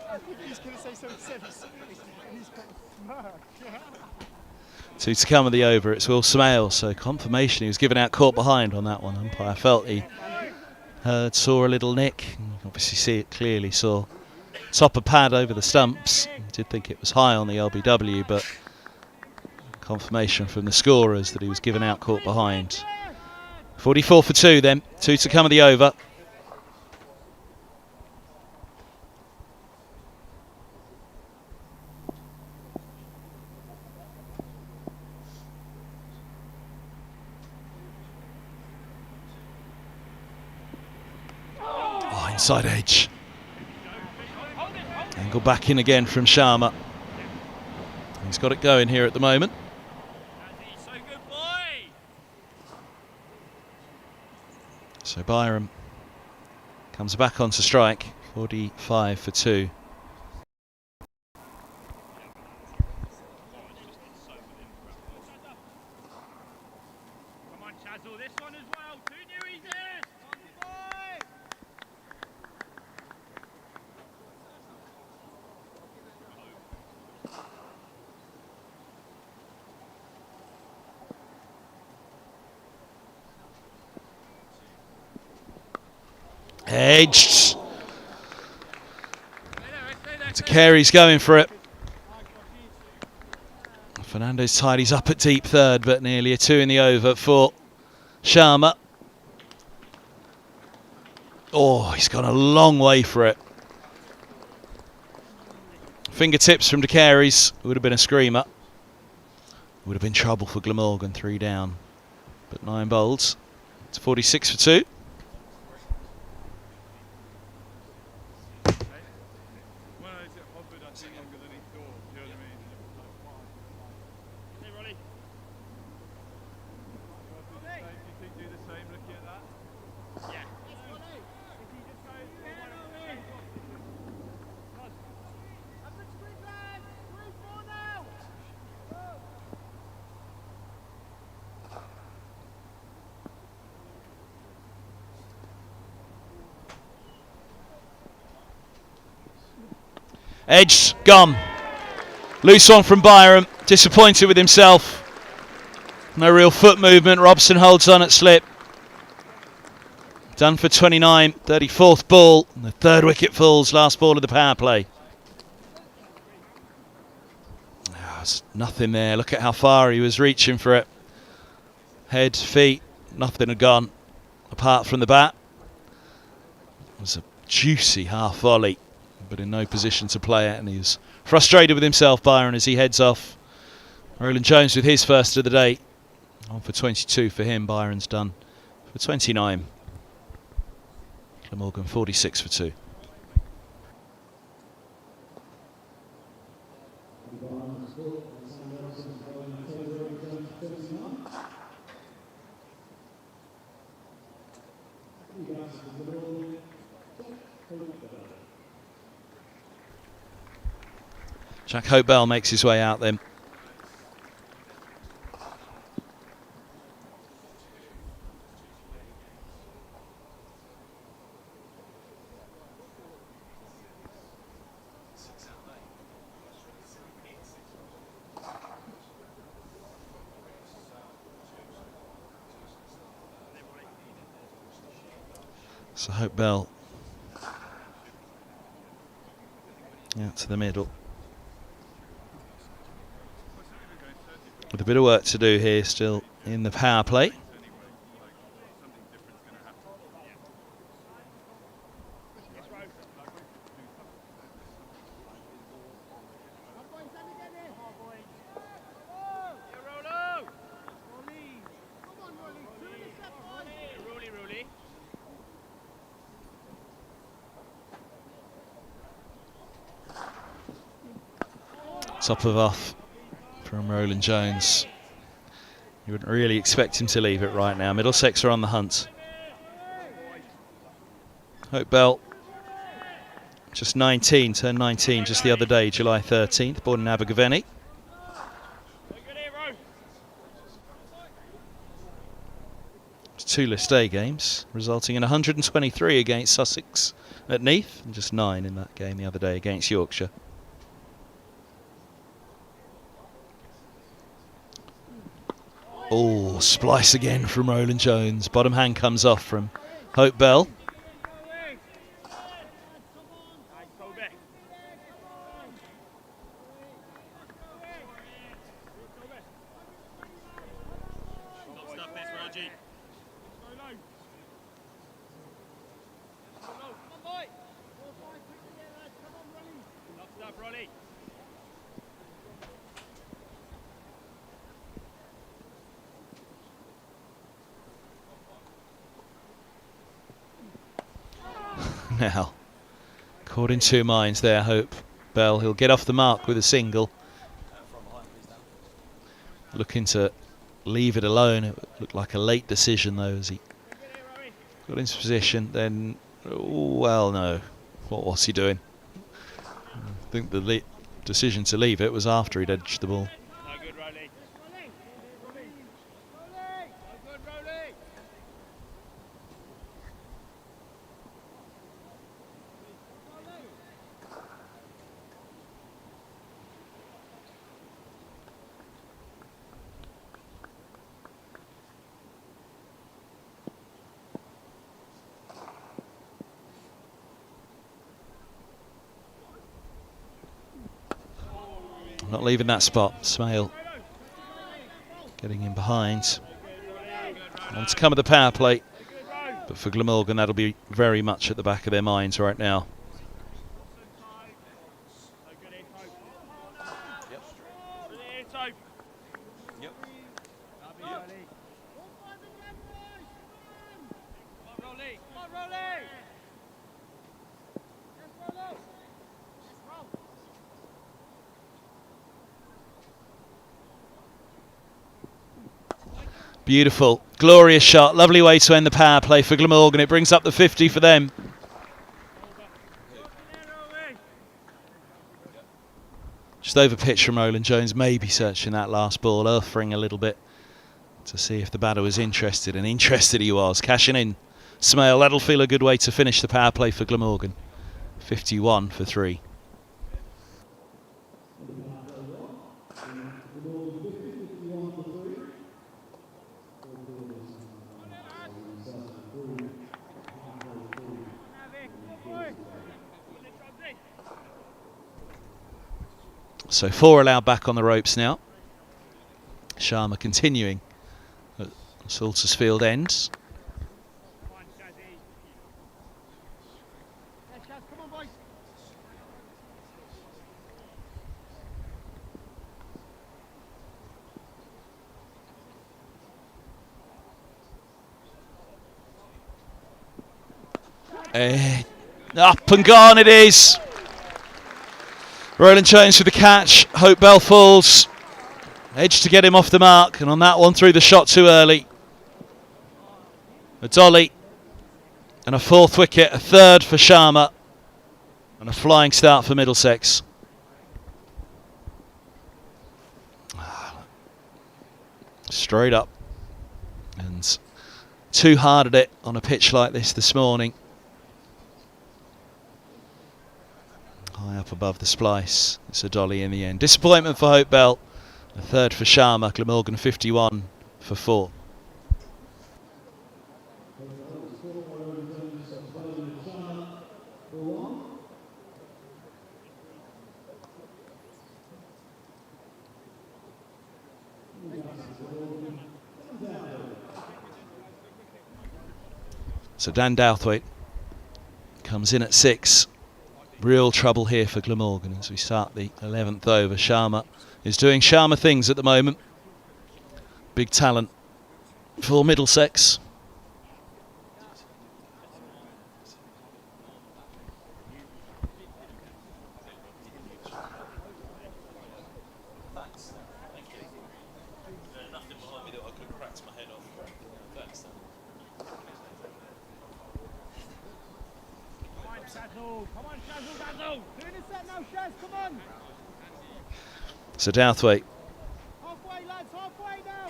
I think he's going to say something silly, and he's got a smirk. Two to come of the over. It's Will Smale, so confirmation he was given out caught behind on that one. Umpire felt he saw a little nick. Obviously see it clearly, saw top of pad over the stumps. Did think it was high on the LBW, but confirmation from the scorers that he was given out caught behind. 44 for 2 then. 2 to come of the over. Inside edge. Angle back in again from Sharma. He's got it going here at the moment. So Byram comes back onto strike. 45 for 2. Edged. To Carey's going for it. Fernando's tidies up at deep third, but nearly a 2 in the over for Sharma. Oh, he's gone a long way for it. Fingertips from De Carey's would have been a screamer. Would have been trouble for Glamorgan, 3 down. But 9 bowls. It's 46 for 2. Edge gone. Loose one from Byram. Disappointed with himself. No real foot movement. Robson holds on at slip. Done for 29. 34th ball. And the 3rd wicket falls. Last ball of the power play. There's nothing there. Look at how far he was reaching for it. Head, feet, nothing had gone apart from the bat. It was a juicy half volley, but in no position to play it, and he was frustrated with himself, Byron, as he heads off. Roland Jones with his first of the day. On for 22 for him. Byron's done for 29. Glamorgan 46 for 2. Jack Hope-Bell makes his way out then. So Hope-Bell out to the middle. With a bit of work to do here still in the power play. Top of off from Roland Jones. You wouldn't really expect him to leave it right now. Middlesex are on the hunt. Hope Bell, just 19, turned 19 just the other day, July 13th, born in Abergavenny. Two List A games, resulting in 123 against Sussex at Neath, and just 9 in that game the other day against Yorkshire. Oh, splice again from Roland Jones. Bottom hand comes off from Hope Bell. Now, caught in two minds there, Hope Bell. He'll get off the mark with a single. Looking to leave it alone. It looked like a late decision, though, as he got into position. Then, well, no. What was he doing? I think the decision to leave it was after he'd edged the ball. Not leaving that spot. Smale getting in behind. On to come at the power play. But for Glamorgan, that'll be very much at the back of their minds right now. Beautiful, glorious shot, lovely way to end the power play for Glamorgan. It brings up the 50 for them. Just over pitch from Roland Jones, maybe searching that last ball, offering a little bit to see if the batter was interested, and interested he was. Cashing in Smale, that'll feel a good way to finish the power play for Glamorgan. 51 for 3. So 4 allowed back on the ropes now. Sharma continuing at Saltersfield ends. Up and gone it is. Roland Jones with the catch. Hope Bell falls. Edge to get him off the mark, and on that one threw the shot too early. A dolly and a 4th wicket, a 3rd for Sharma, and a flying start for Middlesex. Straight up, and too hard at it on a pitch like this morning. High up above the splice. It's a dolly in the end. Disappointment for Hope Bell. A 3rd for Sharma. Glamorgan 51 for 4. So Dan Douthwaite comes in at 6. Real trouble here for Glamorgan as we start the 11th over. Sharma is doing Sharma things at the moment. Big talent for Middlesex. So Douthwaite. Halfway, lads, halfway now.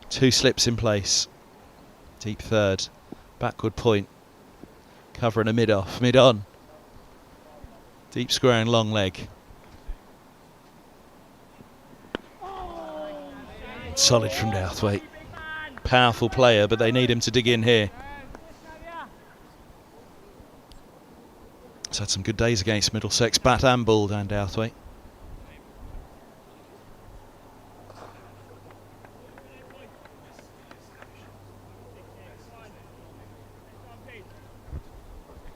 Two slips in place. Deep third. Backward point. Covering a mid-off. Mid-on. Deep square and long leg. Solid from Douthwaite. Powerful player, but they need him to dig in here. He's had some good days against Middlesex, bat and ball, Dan Douthwaite.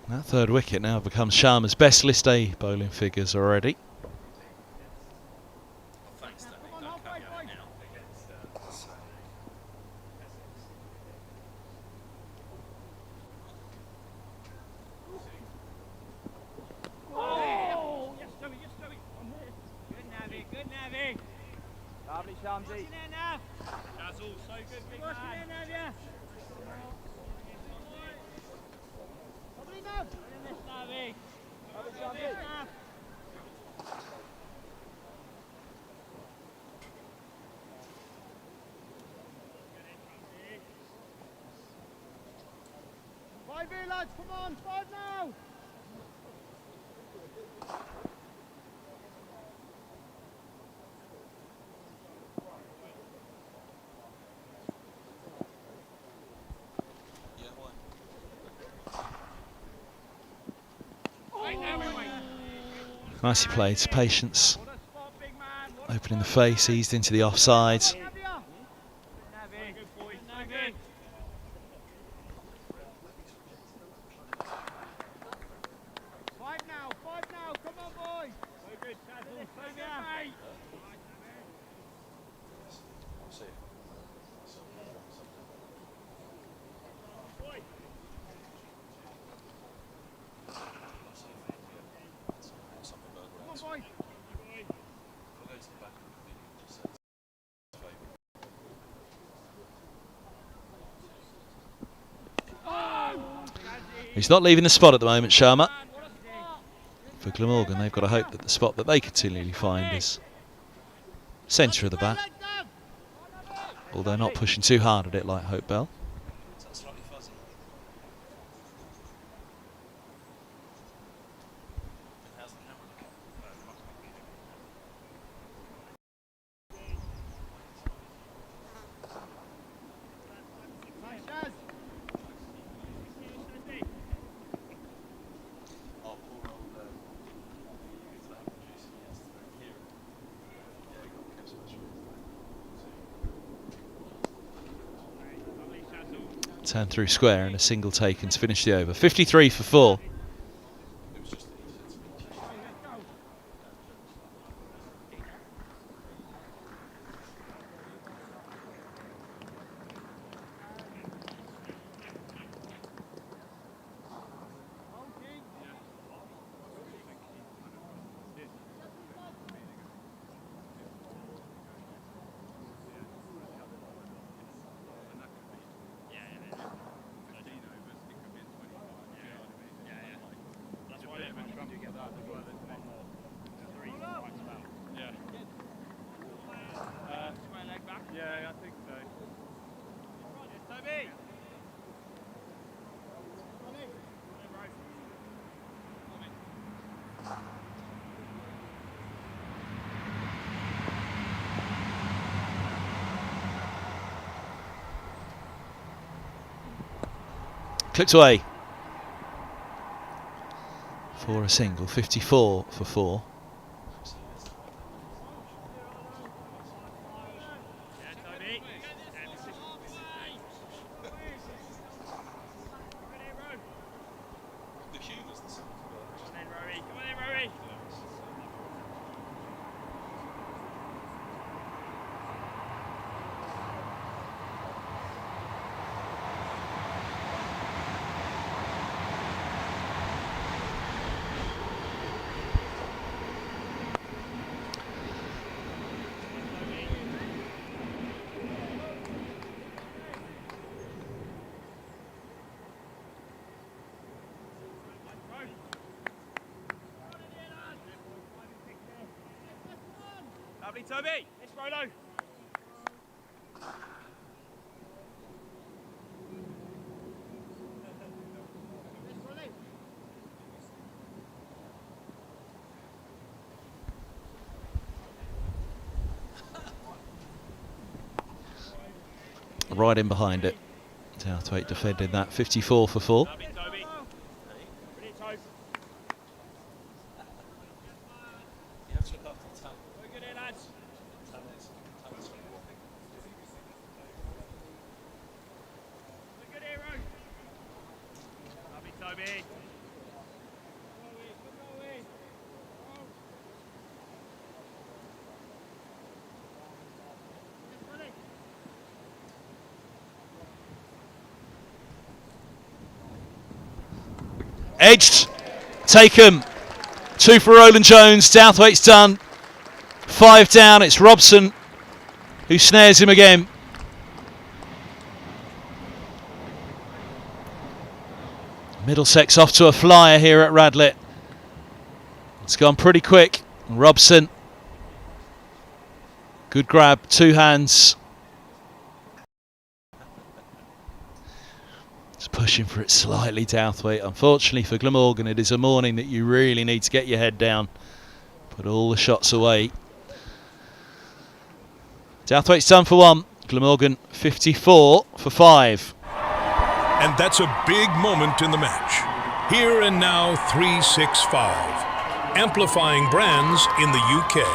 That third wicket now becomes Sharma's best list A bowling figures already. Five here, lads, come on, five now. Nicely played, patience. Opening the face, eased into the offside. Five now, come on, boys. He's not leaving the spot at the moment, Sharma. For Glamorgan, they've got to hope that the spot that they continually find is centre of the bat. Although not pushing too hard at it like Hope Bell. Turn through square and a single taken to finish the over. 53 for 4. Yeah, I think so. Toby! Clipped away for a single. 54 for 4. Lovely, Toby. It's Rolo. Right in behind it. Southwaite defended that 54 for 4. Lovely, Toby. Brilliant, Toby. Very good here, lads. Very good here, Rose. Lovely, Toby. Edged, taken. 2 for Roland Jones. Southwaite's done. 5 down. It's Robson who snares him again. Middlesex off to a flyer here at Radlett. It's gone pretty quick. Robson. Good grab. 2 hands. Pushing for it slightly, Southwaite. Unfortunately for Glamorgan, it is a morning that you really need to get your head down, put all the shots away. Southwaite's done for 1. Glamorgan 54 for 5. And that's a big moment in the match. Here and now 3-6-5. Amplifying brands in the UK.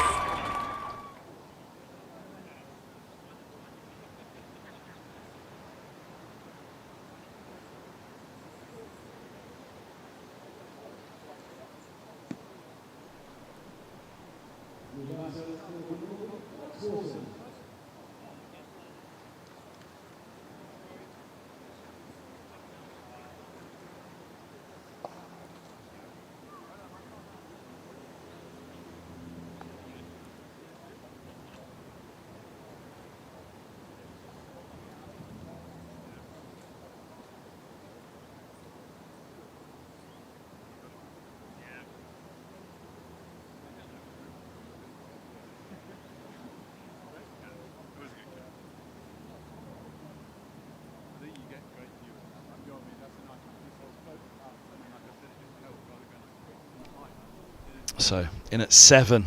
So in at 7,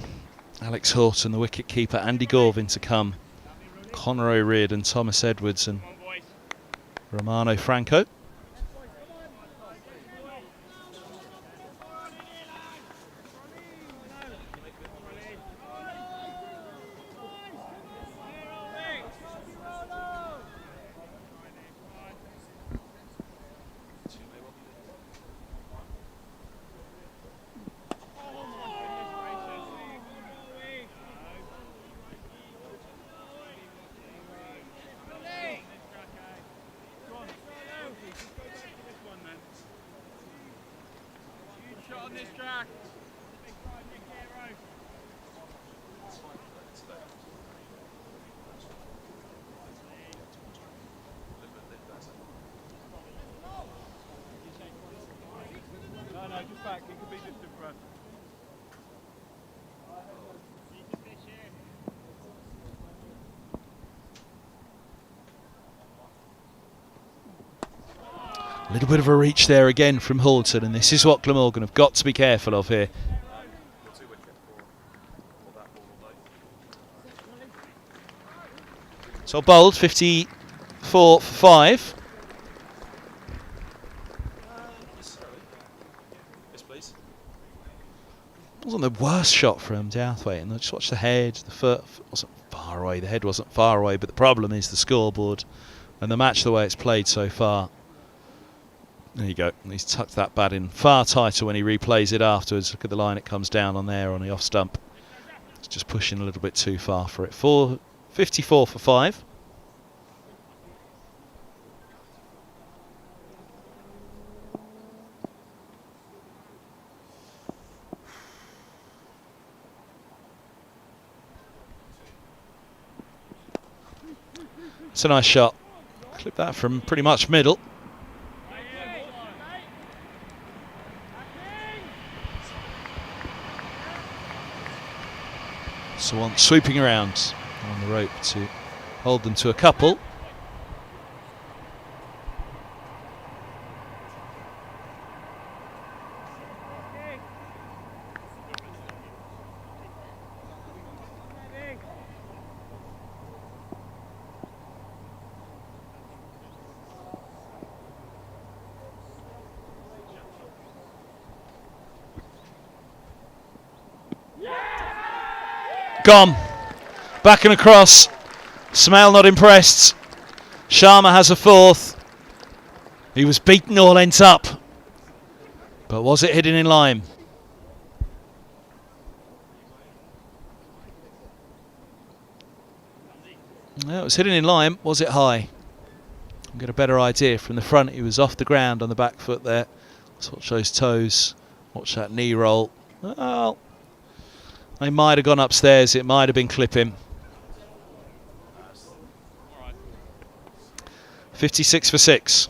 Alex Horton, the wicket keeper, Andy Gorvin to come, Conor O'Riordan, Thomas Edwards and Romano Franco. A little bit of a reach there again from Horton, and this is what Glamorgan have got to be careful of here. So bowled 54 for 5. Wasn't the worst shot from Southwaite, and just watch the head. The foot wasn't far away. The head wasn't far away, but the problem is the scoreboard and the match the way it's played so far. There you go. And he's tucked that bat in far tighter when he replays it afterwards. Look at the line it comes down on there on the off stump. It's just pushing a little bit too far for it. 54 for 5. It's a nice shot. Clip that from pretty much middle. So on swooping around on the rope to hold them to a couple. Gone. Back and across. Smale not impressed. Sharma has a fourth. He was beaten all ends up. But was it hidden in line? No, it was hidden in line. Was it high? I'll get a better idea from the front. He was off the ground on the back foot there. Let's watch those toes. Watch that knee roll. Well, they might have gone upstairs. It might have been clipping. 56 for 6.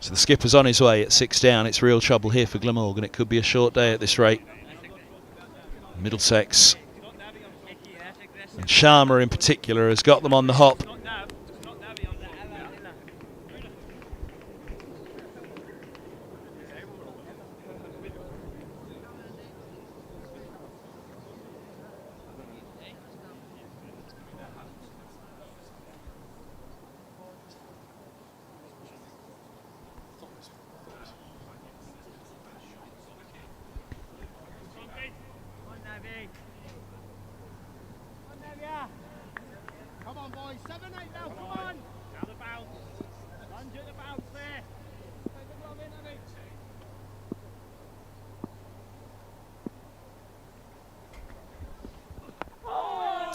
So the skipper's on his way at 6 down. It's real trouble here for Glamorgan. It could be a short day at this rate. Middlesex and Sharma in particular has got them on the hop. Come on, boys. 7-8 now. Come on. Now the bounce. Lunge at the bounce there. Take the glove in,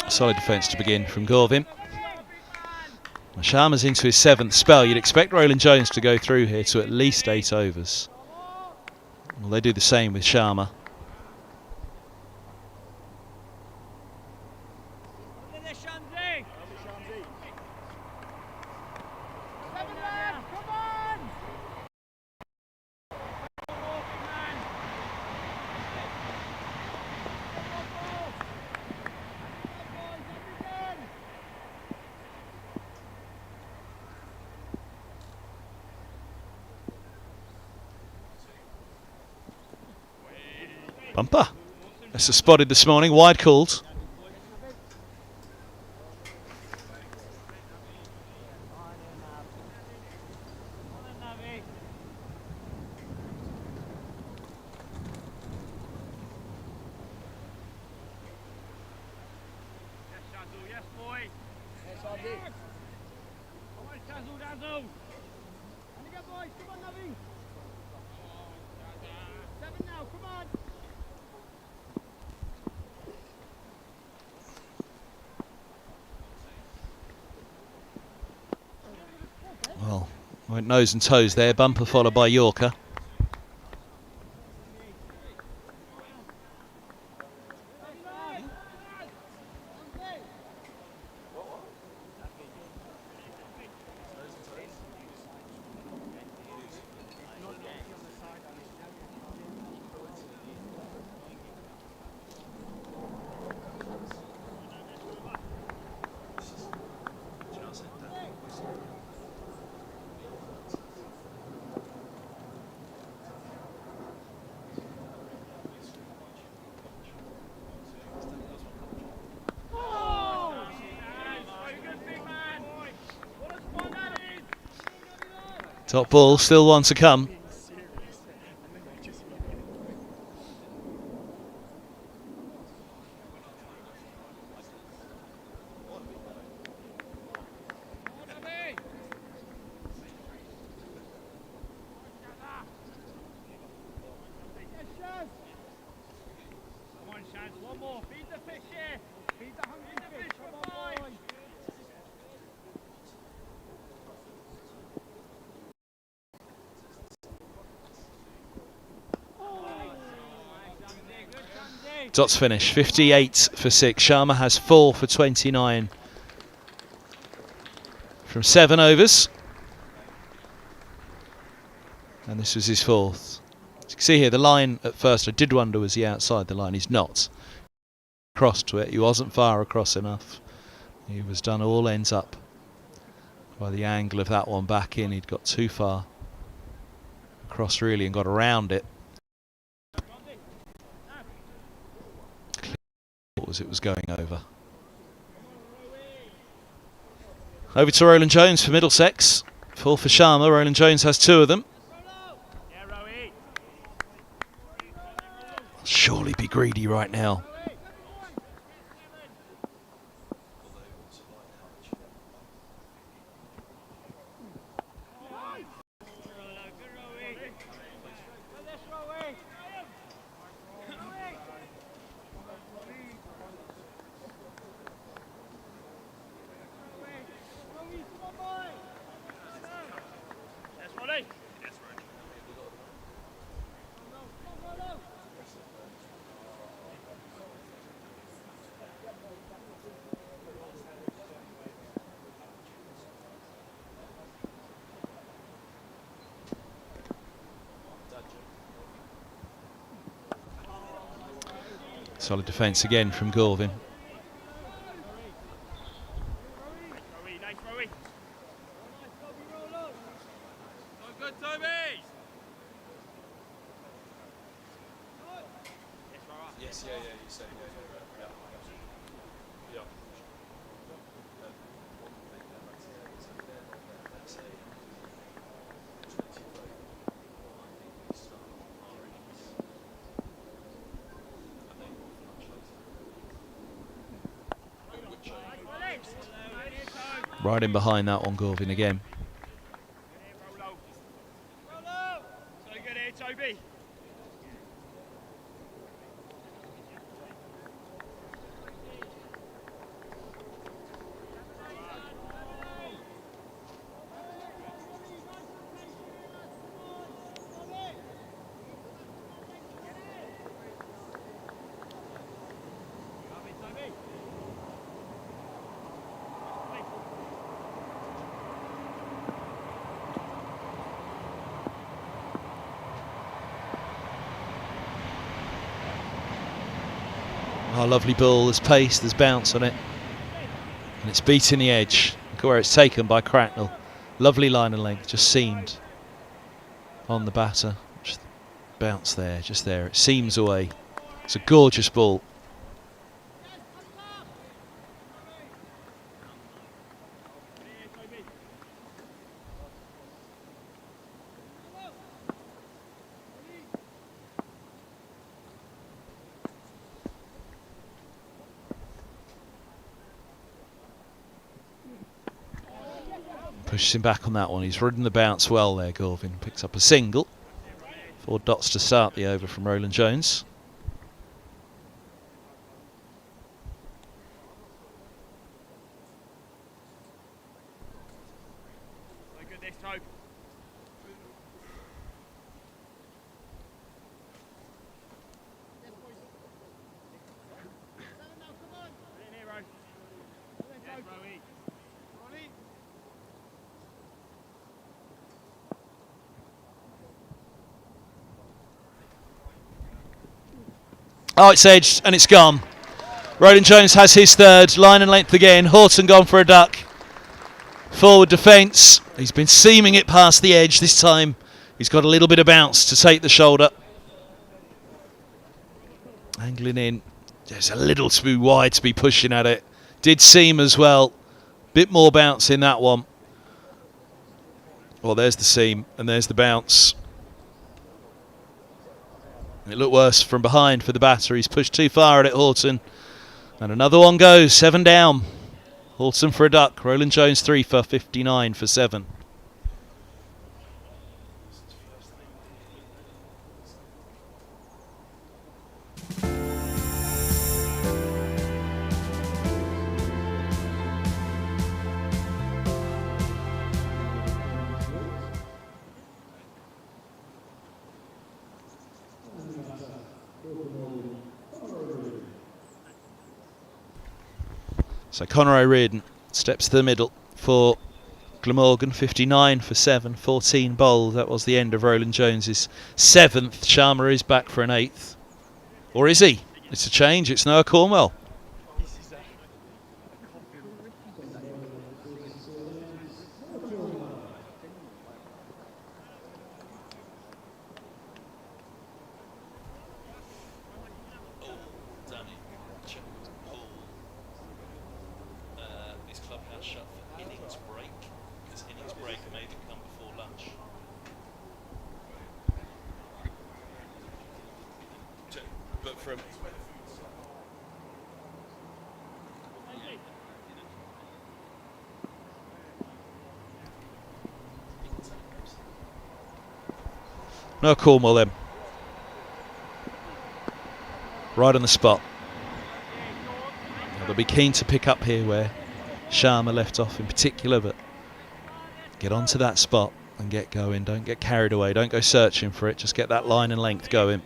Abby. Solid defence to begin from Gorvin. Sharma's into his 7th spell. You'd expect Roland Jones to go through here to at least 8 overs. Well, they do the same with Sharma. Bumper. That's a spotted this morning. Wide called. Yes, boy. Yes, I did. Come on, Dazzle, Dazzle. And you go, boys. Come on, Navi. 7 now. Come on. Well, went nose and toes there. Bumper followed by Yorker. Top ball, still one to come. One more. Feed the fish here. Feed the hungry fish. Come on, boys. Dots finish, 58 for 6. Sharma has 4 for 29 from 7 overs. And this was his 4th. As you can see here, the line at first, I did wonder, was he outside the line? He's not. Across to it, he wasn't far across enough. He was done all ends up by the angle of that one back in. He'd got too far across really and got around it. As it was going over. Over to Roland Jones for Middlesex. 4 for Sharma. Roland Jones has 2 of them. Surely be greedy right now. Solid defence again from Gorvin. Right in behind that one, Gorvin again. Oh, lovely ball, there's pace, there's bounce on it. And it's beating the edge. Look at where it's taken by Cracknell. Lovely line and length, just seamed on the batter. Just bounce there, just there. It seams away. It's a gorgeous ball. Pushes him back on that one. He's ridden the bounce well there, Gorvin. Picks up a single. 4 dots to start the over from Roland Jones. Oh, it's edged and it's gone. Roland Jones has his 3rd. Line and length again. Horton gone for a duck. Forward defence. He's been seaming it past the edge this time. He's got a little bit of bounce to take the shoulder. Angling in. Just a little too wide to be pushing at it. Did seam as well. Bit more bounce in that one. Well, there's the seam and there's the bounce. It looked worse from behind for the batter. He's pushed too far at it, Horton. And another one goes, 7 down. Horton for a duck. Roland Jones 3 for 59 for 7. So Conor O'Riordan steps to the middle for Glamorgan. 59 for 7, 14 bowled. That was the end of Roland Jones's 7th. Sharma is back for an 8th. Or is he? It's a change. It's Noah Cornwell. No Cornwell then. Right on the spot. They'll be keen to pick up here where Sharma left off in particular, but get onto that spot and get going. Don't get carried away. Don't go searching for it. Just get that line and length going.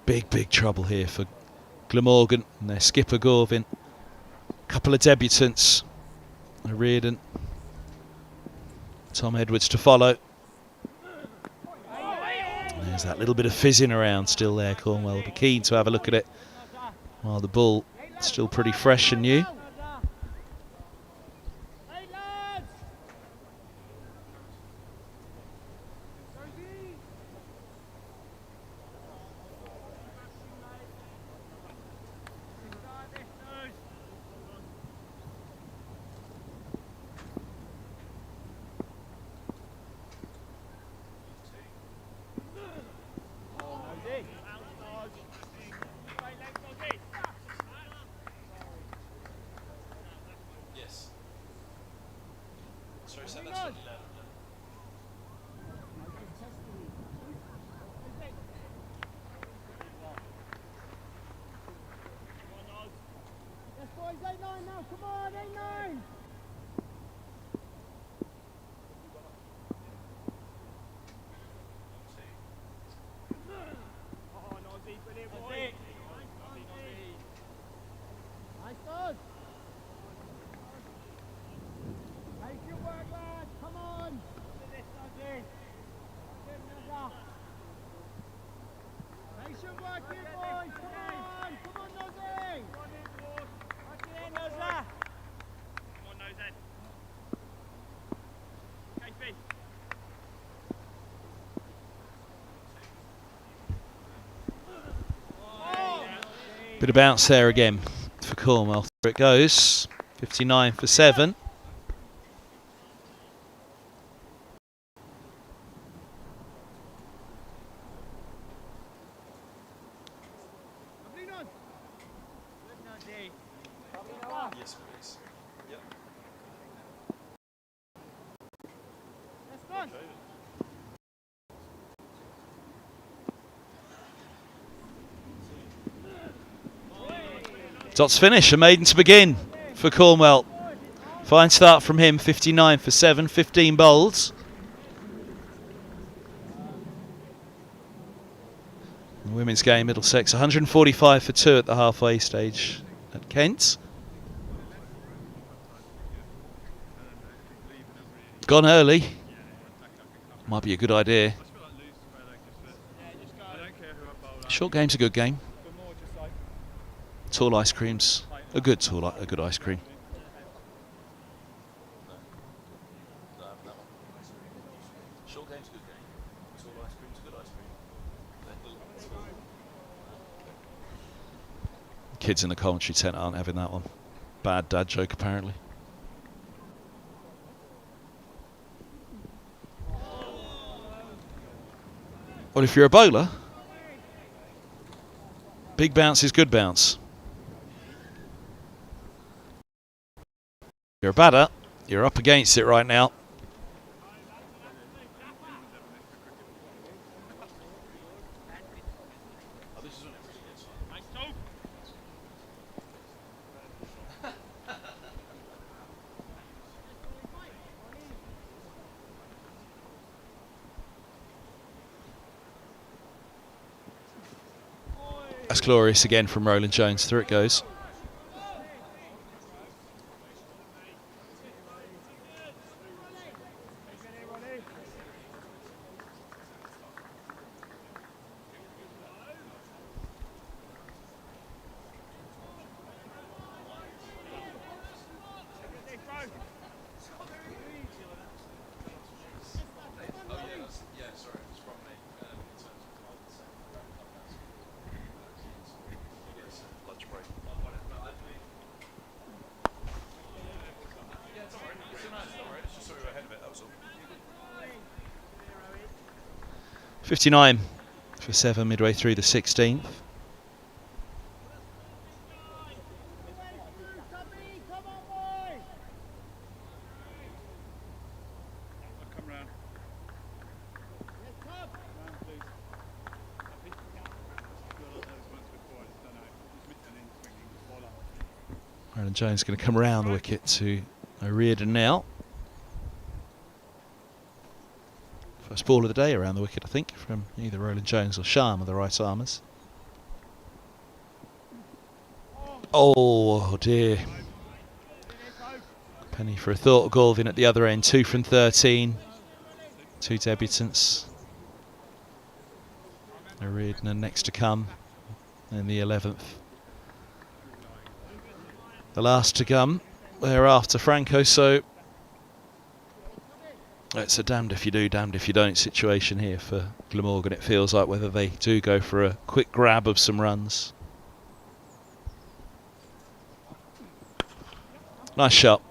Big trouble here for Glamorgan and their skipper Gorvin. Couple of debutants. O'Riordan. Tom Edwards to follow. There's that little bit of fizzing around still there. Cornwell will be keen to have a look at it while the ball is still pretty fresh and new. Bit of bounce there again for Cornwell. There it goes. 59 for 7. Dots finish, a maiden to begin for Cornwell. Fine start from him, 59 for 7, 15 bowls. The women's game, Middlesex, 145 for 2 at the halfway stage at Kent. Gone early. Might be a good idea. Short game's a good game. Tall ice creams, a good ice cream. Short game's a good game. Tall ice cream's a good ice cream. Kids in the commentary tent aren't having that one. Bad dad joke apparently. Well, if you're a bowler, big bounce is good bounce. You're a batter, you're up against it right now. That's glorious again from Roland Jones. Through it goes. 59 for 7 midway through the 16th. Roland Jones going to come around the wicket to O'Riordan now. First ball of the day around the wicket, I think, from either Roland Jones or Sharma, the right armers. Oh dear. Penny for a thought. Galvin at the other end, 2 from 13. 2 debutants. O'Riordan and next to come in the 11th. The last to come thereafter, Franco, so it's a damned if you do, damned if you don't situation here for Glamorgan. It feels like whether they do go for a quick grab of some runs. Nice shot.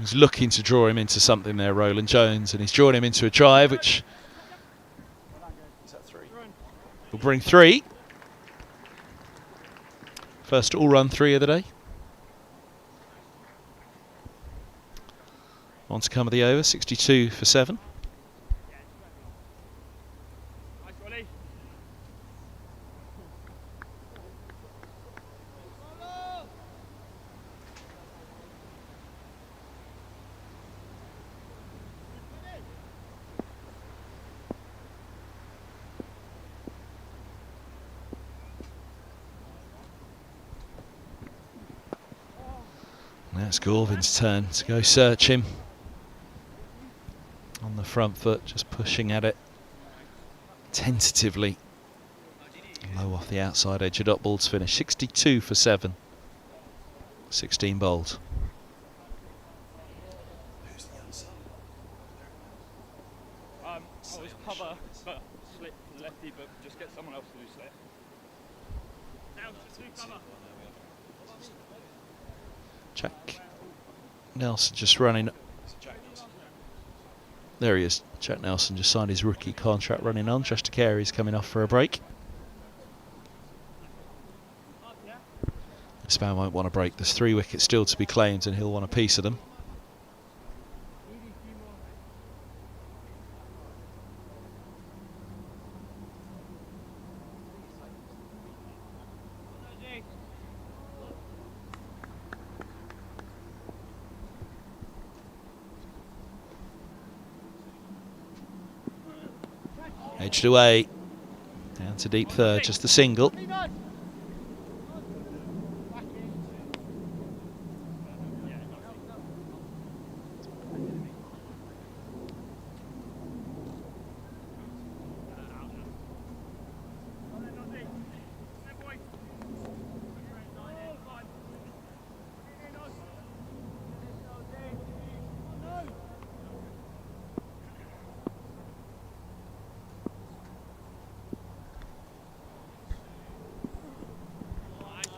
He's looking to draw him into something there, Roland Jones, and he's drawn him into a drive which will bring 3. First all-run 3 of the day. On to come of the over, 62 for 7. Now it's Galvin's turn to go search him. On the front foot, just pushing at it tentatively. Low off the outside edge of dot ball to finish. 62 for 7. 16 bowled. I was cover, but slip lefty, but just get someone else to do slip. Down to 2 cover. Jack Nelson just running. There he is. Jack Nelson just signed his rookie contract, running on. Josh Carey's coming off for a break. This man won't want to break. There's 3 wickets still to be claimed and he'll want a piece of them. Edged away, down to deep third, just the single.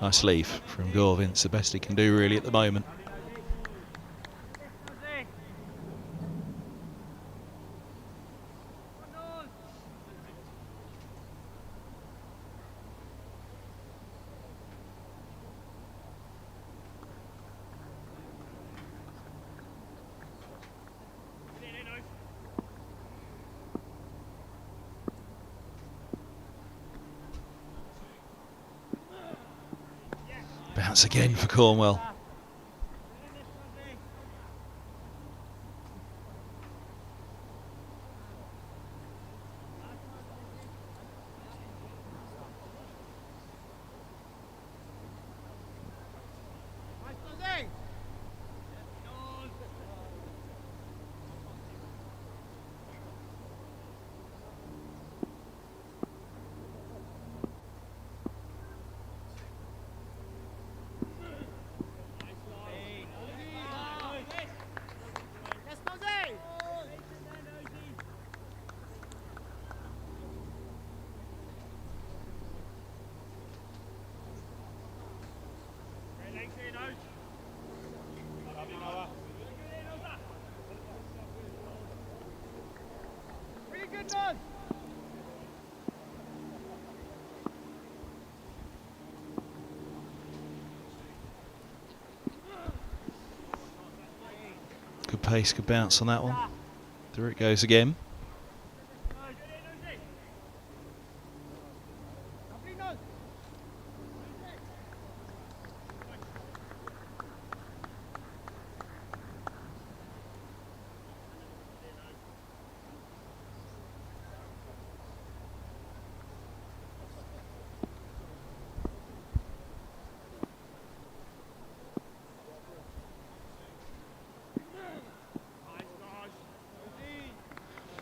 Nice leave from Galvin. It's the best he can do really at the moment. Bounce again for Cornwell. pace, good bounce on that one. There it goes again.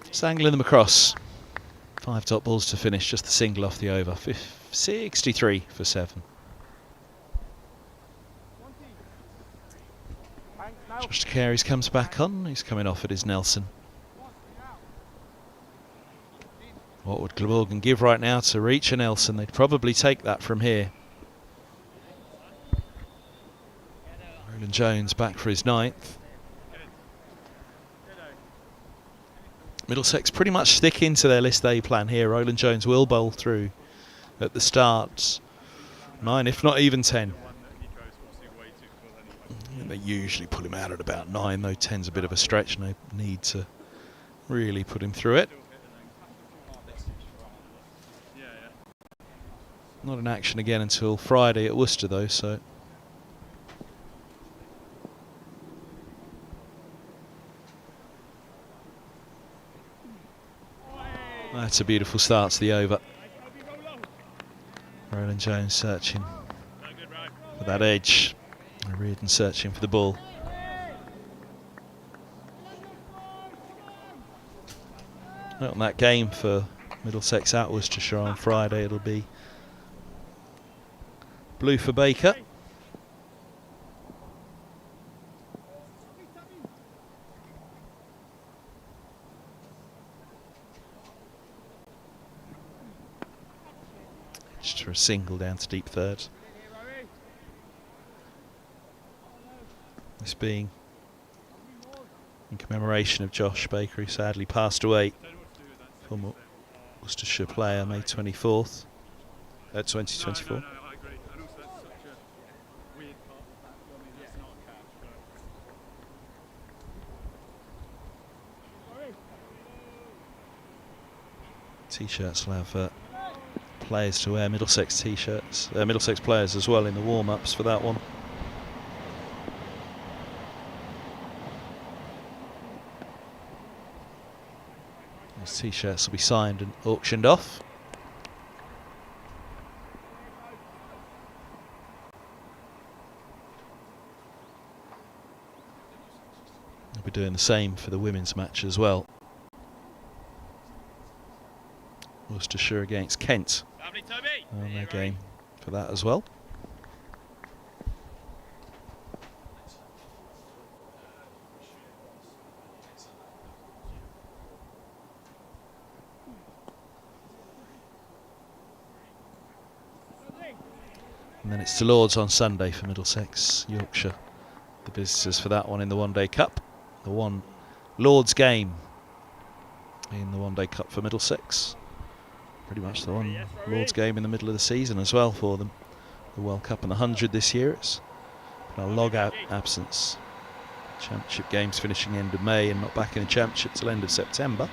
Just angling them across. 5 top balls to finish, just the single off the over. 63 for 7. Josh Carey's comes back on. He's coming off at his Nelson. What would Glamorgan give right now to reach a Nelson? They'd probably take that from here. Roland Jones back for his 9th. Middlesex pretty much sticking to their list A plan here. Roland Jones will bowl through at the start. 9, if not even 10. They usually pull him out at about 9, though 10's a bit of a stretch. No need to really put him through it. Not in action again until Friday at Worcester, though, so. That's a beautiful start to the over. Roland Jones searching for that edge. Reardon searching for the ball. Not on that game for Middlesex at Worcestershire on Friday. It'll be blue for Baker. Just for a single down to deep third. This being in commemoration of Josh Baker, who sadly passed away, former Worcestershire player, May 24th, 2024. T-shirts will have players to wear Middlesex T-shirts, Middlesex players as well in the warm-ups for that one. These T-shirts will be signed and auctioned off. They'll be doing the same for the women's match as well. Worcestershire against Kent on their game for that as well. And then it's to Lords on Sunday for Middlesex, Yorkshire, the visitors for that one in the One Day Cup. The one Lords game in the One Day Cup for Middlesex. Pretty much the one Lords game in the middle of the season as well for them. The World Cup and the 100 this year. It's been a log-out absence. Championship games finishing end of May and not back in the Championship till end of September.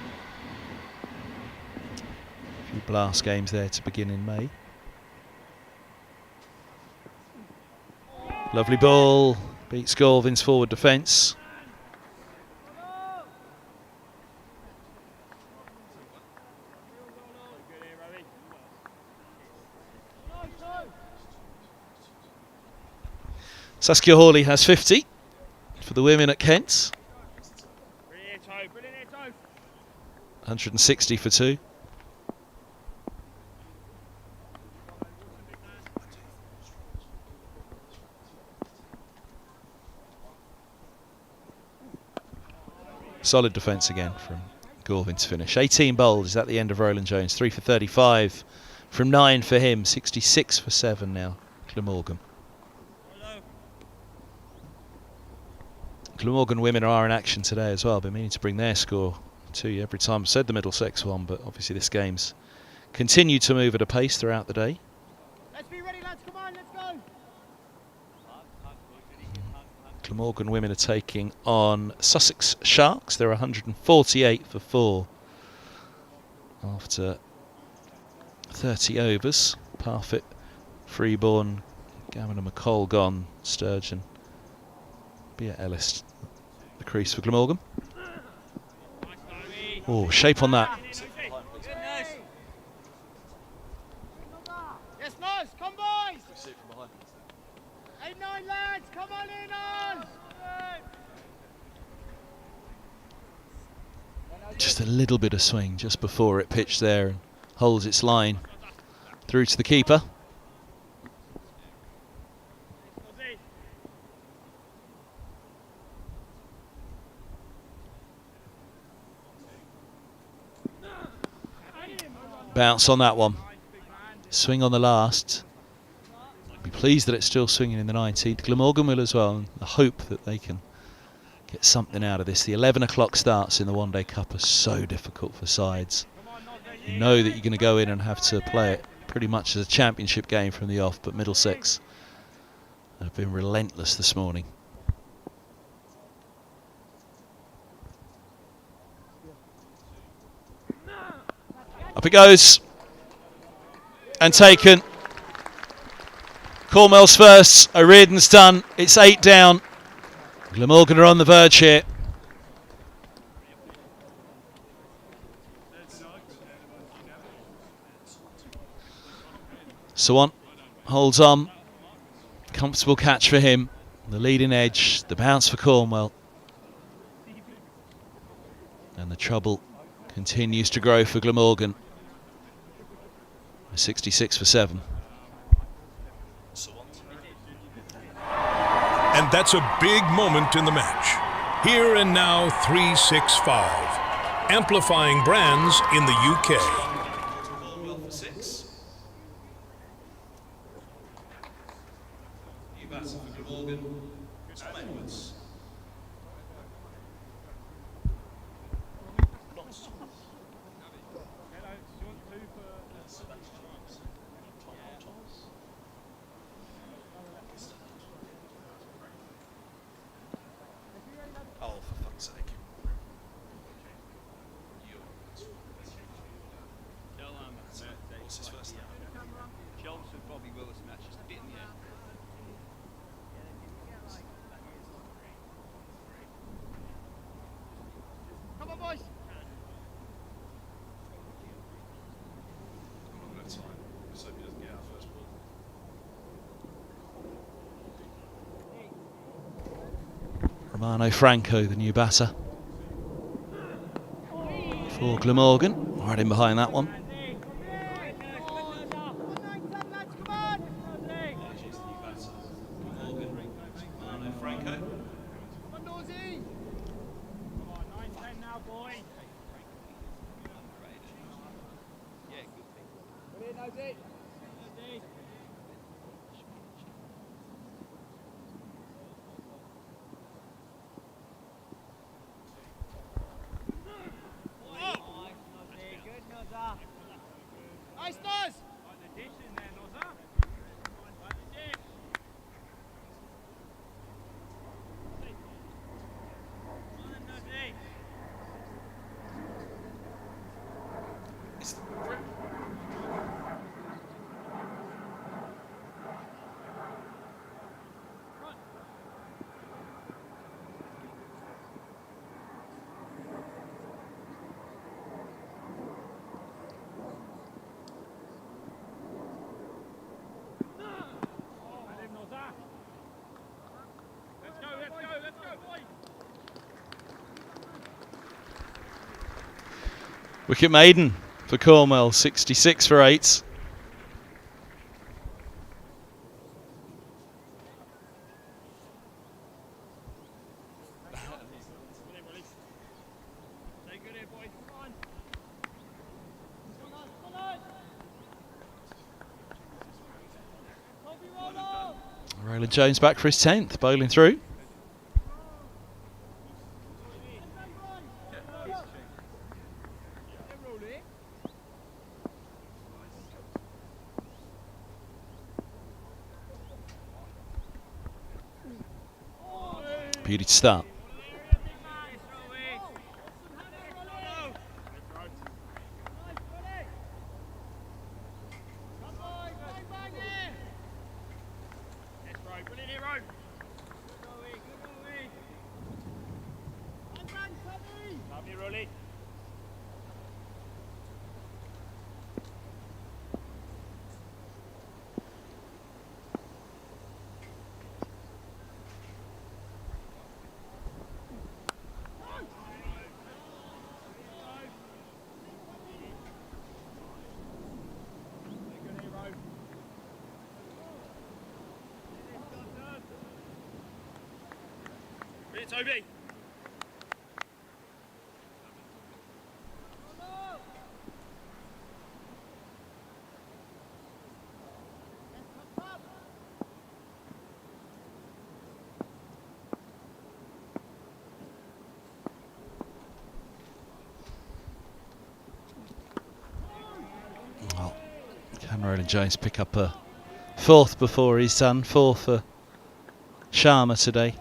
A few blast games there to begin in May. Lovely ball, beats Galvin's forward defence. Saskia Hawley has 50 for the women at Kent. 160 for 2. Solid defence again from Galvin to finish. 18 bowled is at the end of Roland Jones. 3 for 35 from 9 for him. 66 for 7 now, Glamorgan. Glamorgan women are in action today as well. Been meaning to bring their score to you every time I've said the Middlesex one, but obviously this game's continued to move at a pace throughout the day. Let's be ready, lads. Come on, let's go. Glamorgan women are taking on Sussex Sharks. They're 148 for 4 after 30 overs. Parfitt, Freeborn, Gammon and McCall gone. Sturgeon, Bea Ellis, the crease for Glamorgan. Oh, shape on that. Yes, nice. Come, boys. 8-9 lads. Come on in, us. Just a little bit of swing just before it pitched there and holds its line through to the keeper. Bounce on that one. Swing on the last. Be pleased that it's still swinging in the 19th. Glamorgan will as well. And I hope that they can get something out of this. The 11 o'clock starts in the One Day Cup are so difficult for sides. You know that you're going to go in and have to play it pretty much as a championship game from the off, but Middlesex have been relentless this morning. Up it goes. And taken. Cornwell's first. O'Riordan's done. It's 8 down. Glamorgan are on the verge here. Swan holds on. Comfortable catch for him. The leading edge. The bounce for Cornwell. And the trouble continues to grow for Glamorgan. 66 for 7. And that's a big moment in the match. Here and now 365. Amplifying brands in the UK. Romano Franco, the new batter for Glamorgan, right in behind that one. Wicket maiden for Cornwell, 66 for 8. Roland Jones back for his 10th, bowling through. Beauty to start. Toby. Well, can Roland Jones pick up a fourth before he's done? Four for Sharma today.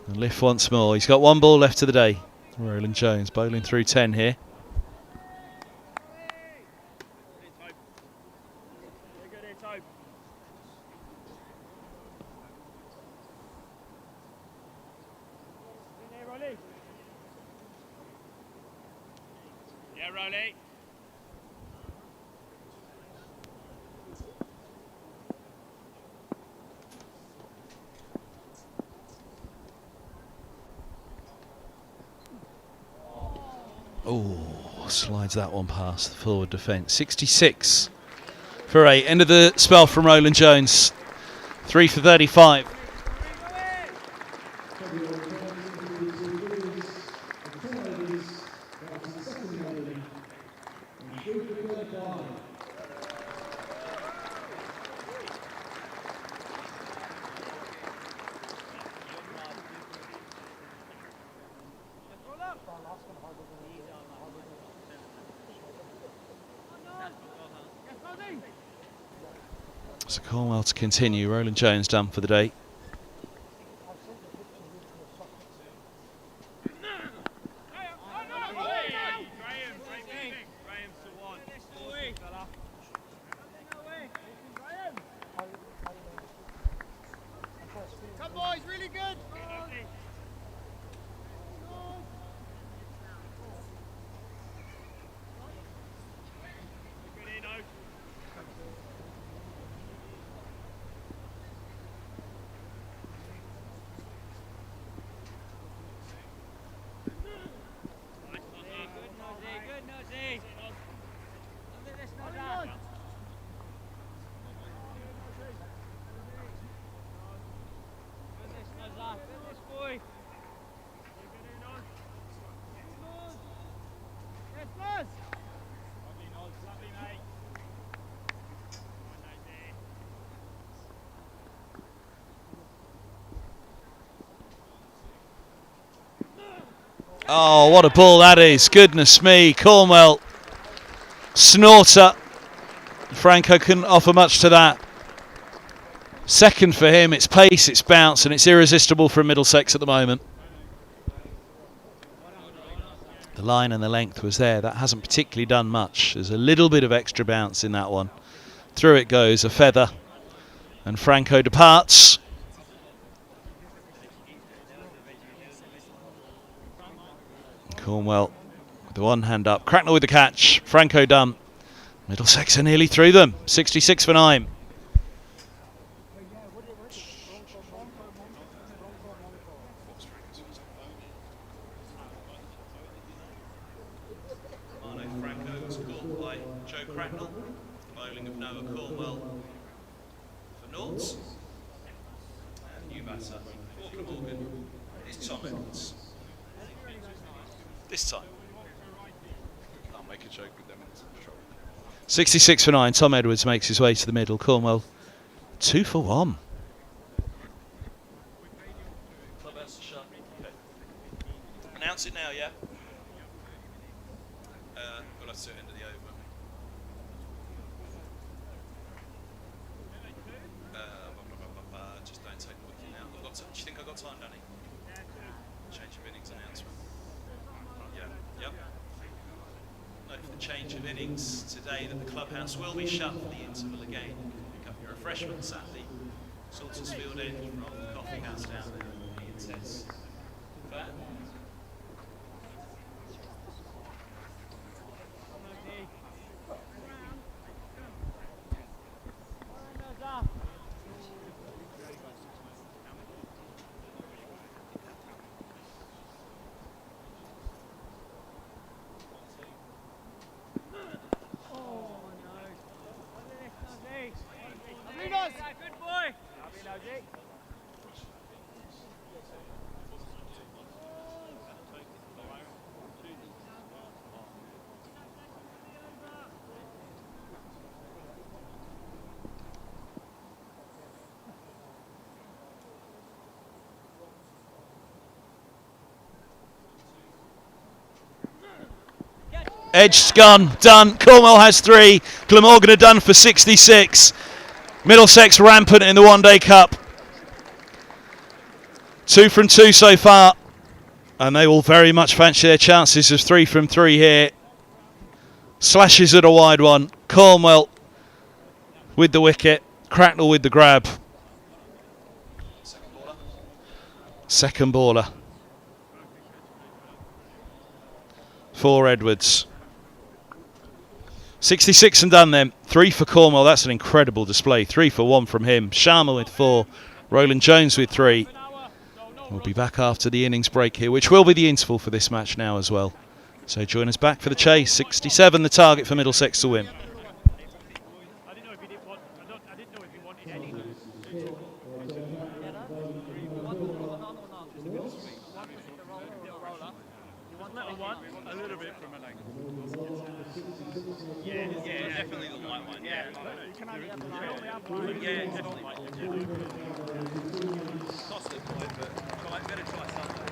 And lift once more. He's got one ball left of the day. Roland Jones bowling through 10 here. Oh, slides that one past the forward defence. 66 for 8. End of the spell from Roland Jones. 3 for 35. So Cornwell to continue. Roland Jones done for the day. Come boys, really good. Oh, what a ball that is. Goodness me. Cornwell. Snorter. Franco couldn't offer much to that. Second for him. It's pace, it's bounce, and it's irresistible from Middlesex at the moment. The line and the length was there. That hasn't particularly done much. There's a little bit of extra bounce in that one. Through it goes, a feather. And Franco departs. Cornwell with the one hand up. Cracknell with the catch. Franco done. Middlesex are nearly through them. 66 for 9. Franco was caught by Joe Cracknell. Bowling of Noah Cornwell for Noughts. And new batter for Glamorgan is Tom Edwards. This time. Can't make a joke with them. 66 for 9. Tom Edwards makes his way to the middle. Cornwell 2 for 1. Clubhouse shut. Okay. Announce it now, yeah? We'll have to end of the over. Just don't take the wicket now. Do you think I've got time, Danny? Change of innings announcement. Yeah, yep. Note for the change of innings today that the clubhouse will be shut for the interval again. Pick up your refreshments at the Saltersfield end from the coffee house down there. Ian Tess. That. Good boy. Edge gone, done. Cornwell has 3. Glamorgan are done for 66. Middlesex rampant in the One Day Cup. 2 from 2 so far. And they will very much fancy their chances of 3 from 3 here. Slashes at a wide one. Cornwell with the wicket. Cracknell with the grab. Second baller. For Edwards. 66 and done then. 3 for Cornwell. That's an incredible display. 3 for 1 from him. Sharma with 4. Roland Jones with 3. We'll be back after the innings break here, which will be the interval for this match now as well. So join us back for the chase. 67 the target for Middlesex to win. A little bit from an angle. Yeah, definitely the light one. Yeah, yeah, definitely. Cost it, but better try something.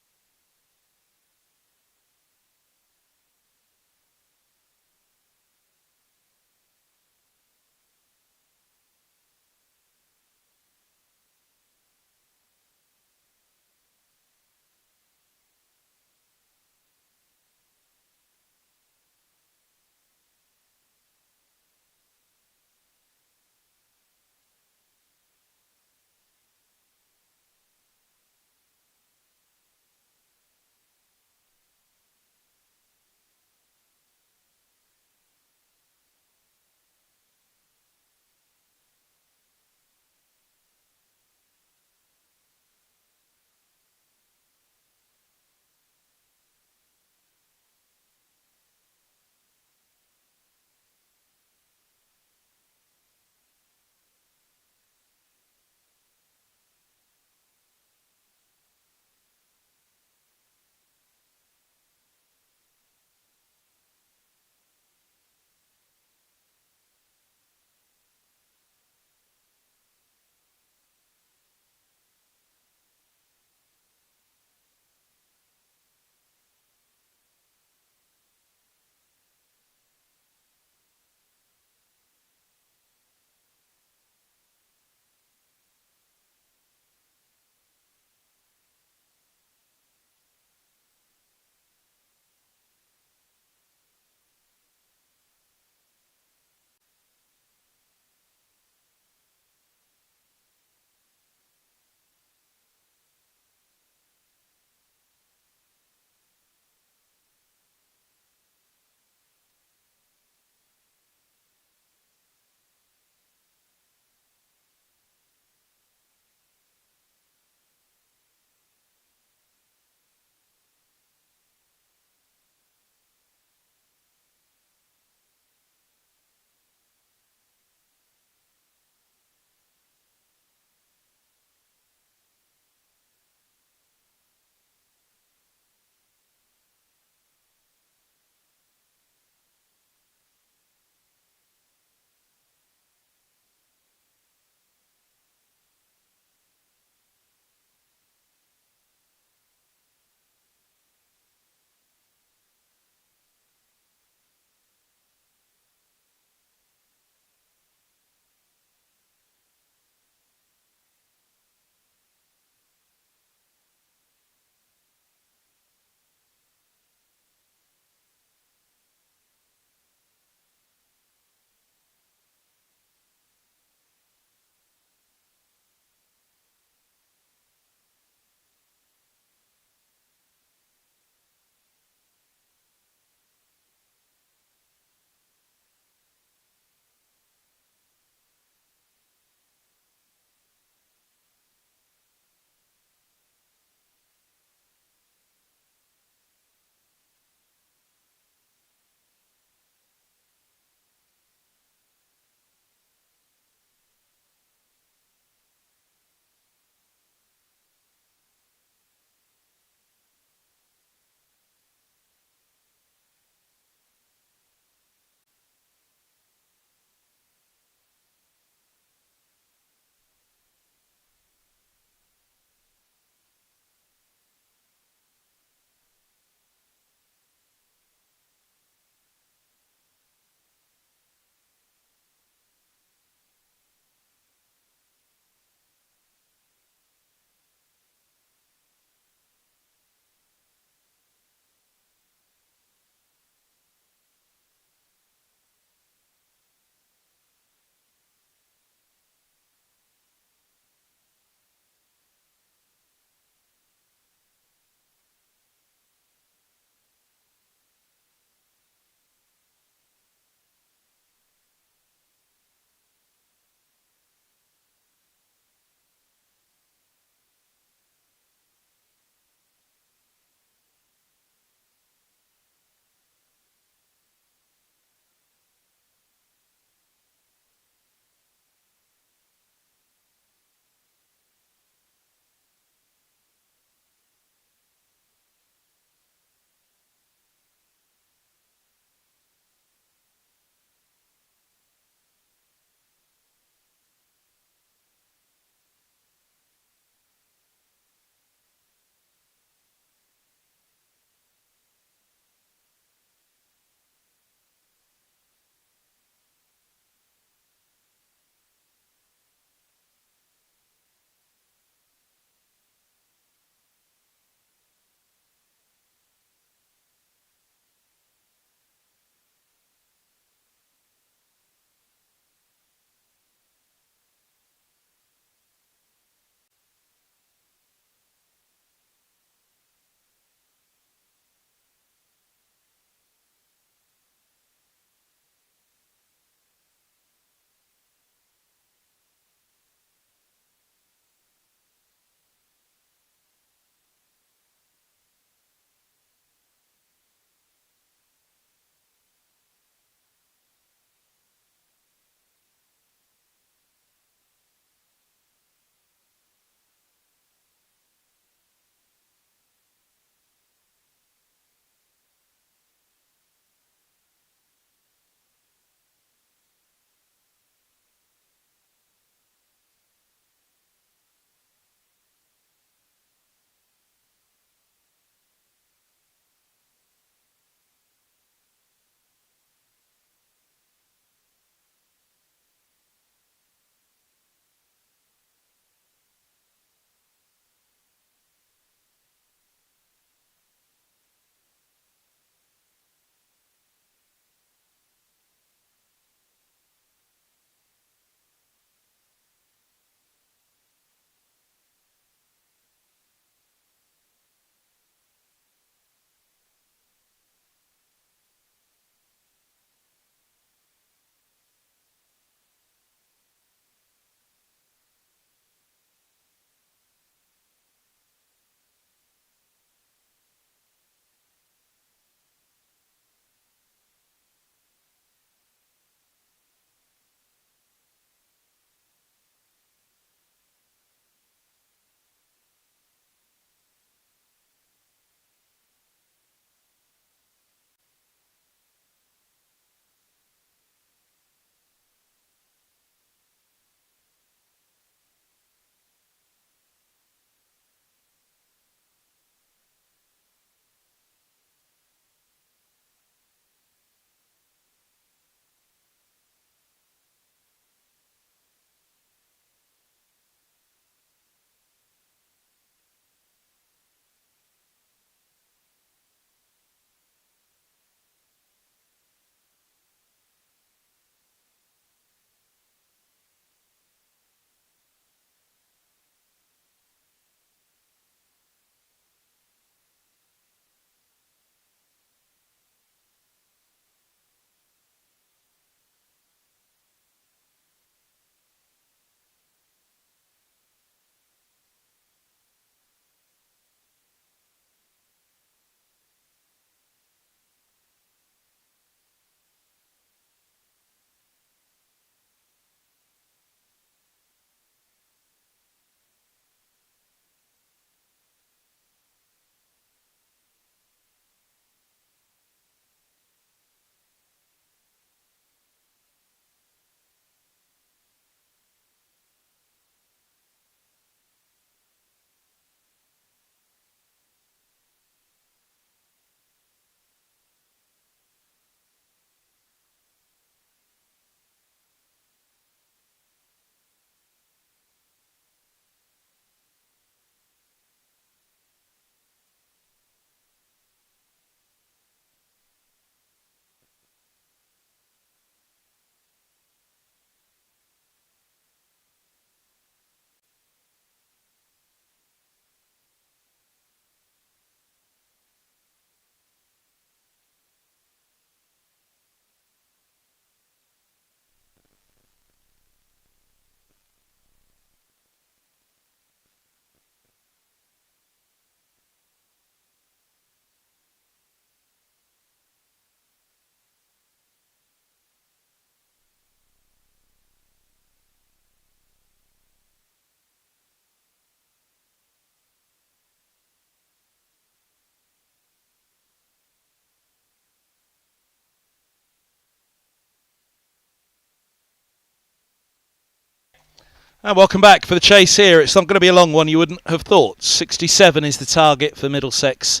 And welcome back for the chase here. It's not going to be a long one, you wouldn't have thought. 67 is the target for Middlesex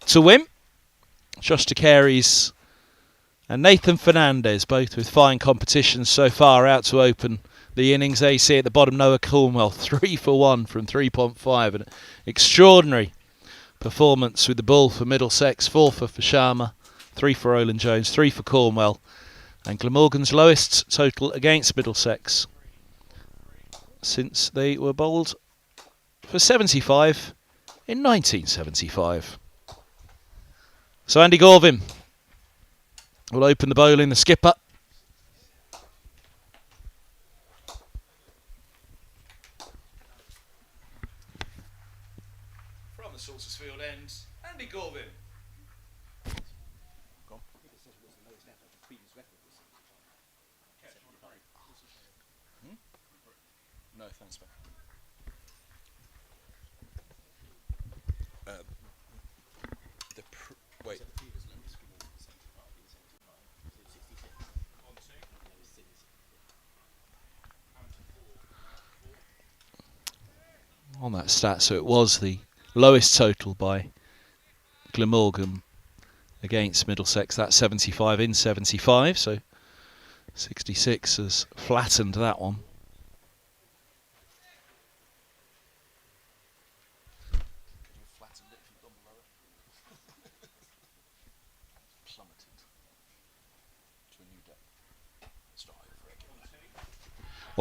to win. Josh DeCaries and Nathan Fernandez, both with fine competitions so far, out to open the innings. AC at the bottom, Noah Cornwell, 3 for 1 from 3.5. An extraordinary performance with the ball for Middlesex. 4 for Sharma, 3 for Roland Jones, 3 for Cornwell. And Glamorgan's lowest total against Middlesex since they were bowled for 75 in 1975. So Andy Gorvin will open the bowling, the skipper. From the Saltersfield end, Andy Gorvin. No, thanks, mate. Wait. On that stat, so it was the lowest total by Glamorgan against Middlesex. That's 75 in 75, so 66 has flattened that one.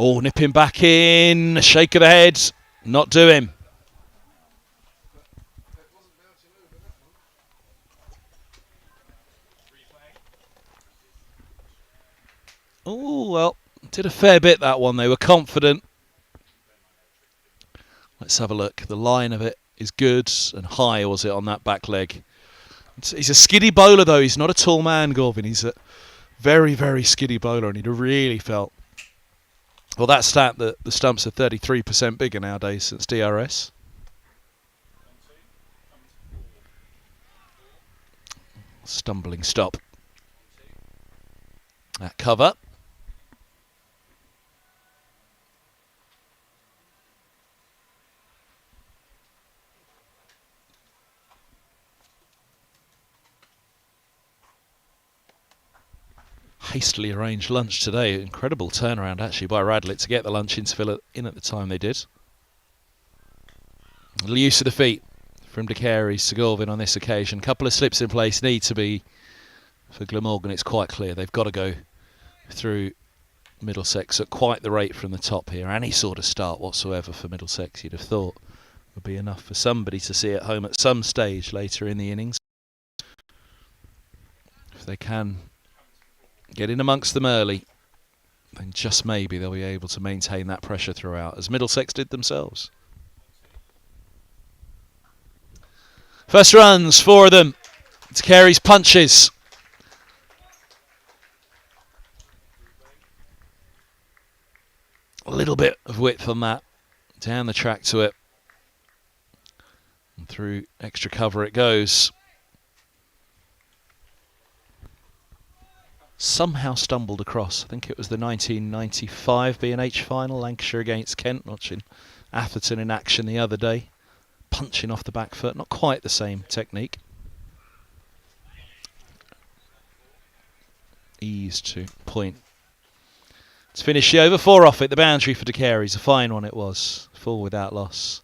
Oh, nipping back in, a shake of the head, not doing. Oh, well, did a fair bit that one. They were confident. Let's have a look. The line of it is good and high, was it, on that back leg? He's a skiddy bowler, though. He's not a tall man, Gorvin. He's a very, very skiddy bowler, and he really felt. Well, that stat that the stumps are 33% bigger nowadays since DRS. Stumbling stop. That cover. Hastily arranged lunch today. Incredible turnaround actually by Radlett to get the lunch interval in at the time they did. A little use of the feet from DeCaries to Gorvin on this occasion. Couple of slips in place need to be for Glamorgan. It's quite clear they've got to go through Middlesex at quite the rate from the top here. Any sort of start whatsoever for Middlesex, you'd have thought, would be enough for somebody to see at home at some stage later in the innings. If they can get in amongst them early, then just maybe they'll be able to maintain that pressure throughout, as Middlesex did themselves. First runs, 4 of them. It's Carey's punches. A little bit of width on that. Down the track to it. And through extra cover it goes. Somehow stumbled across. I think it was the 1995 B&H final, Lancashire against Kent, watching Atherton in action the other day. Punching off the back foot, not quite the same technique. Ease to point. To finish the over, 4 off it, the boundary for DeCaries. A fine one it was, 4 without loss.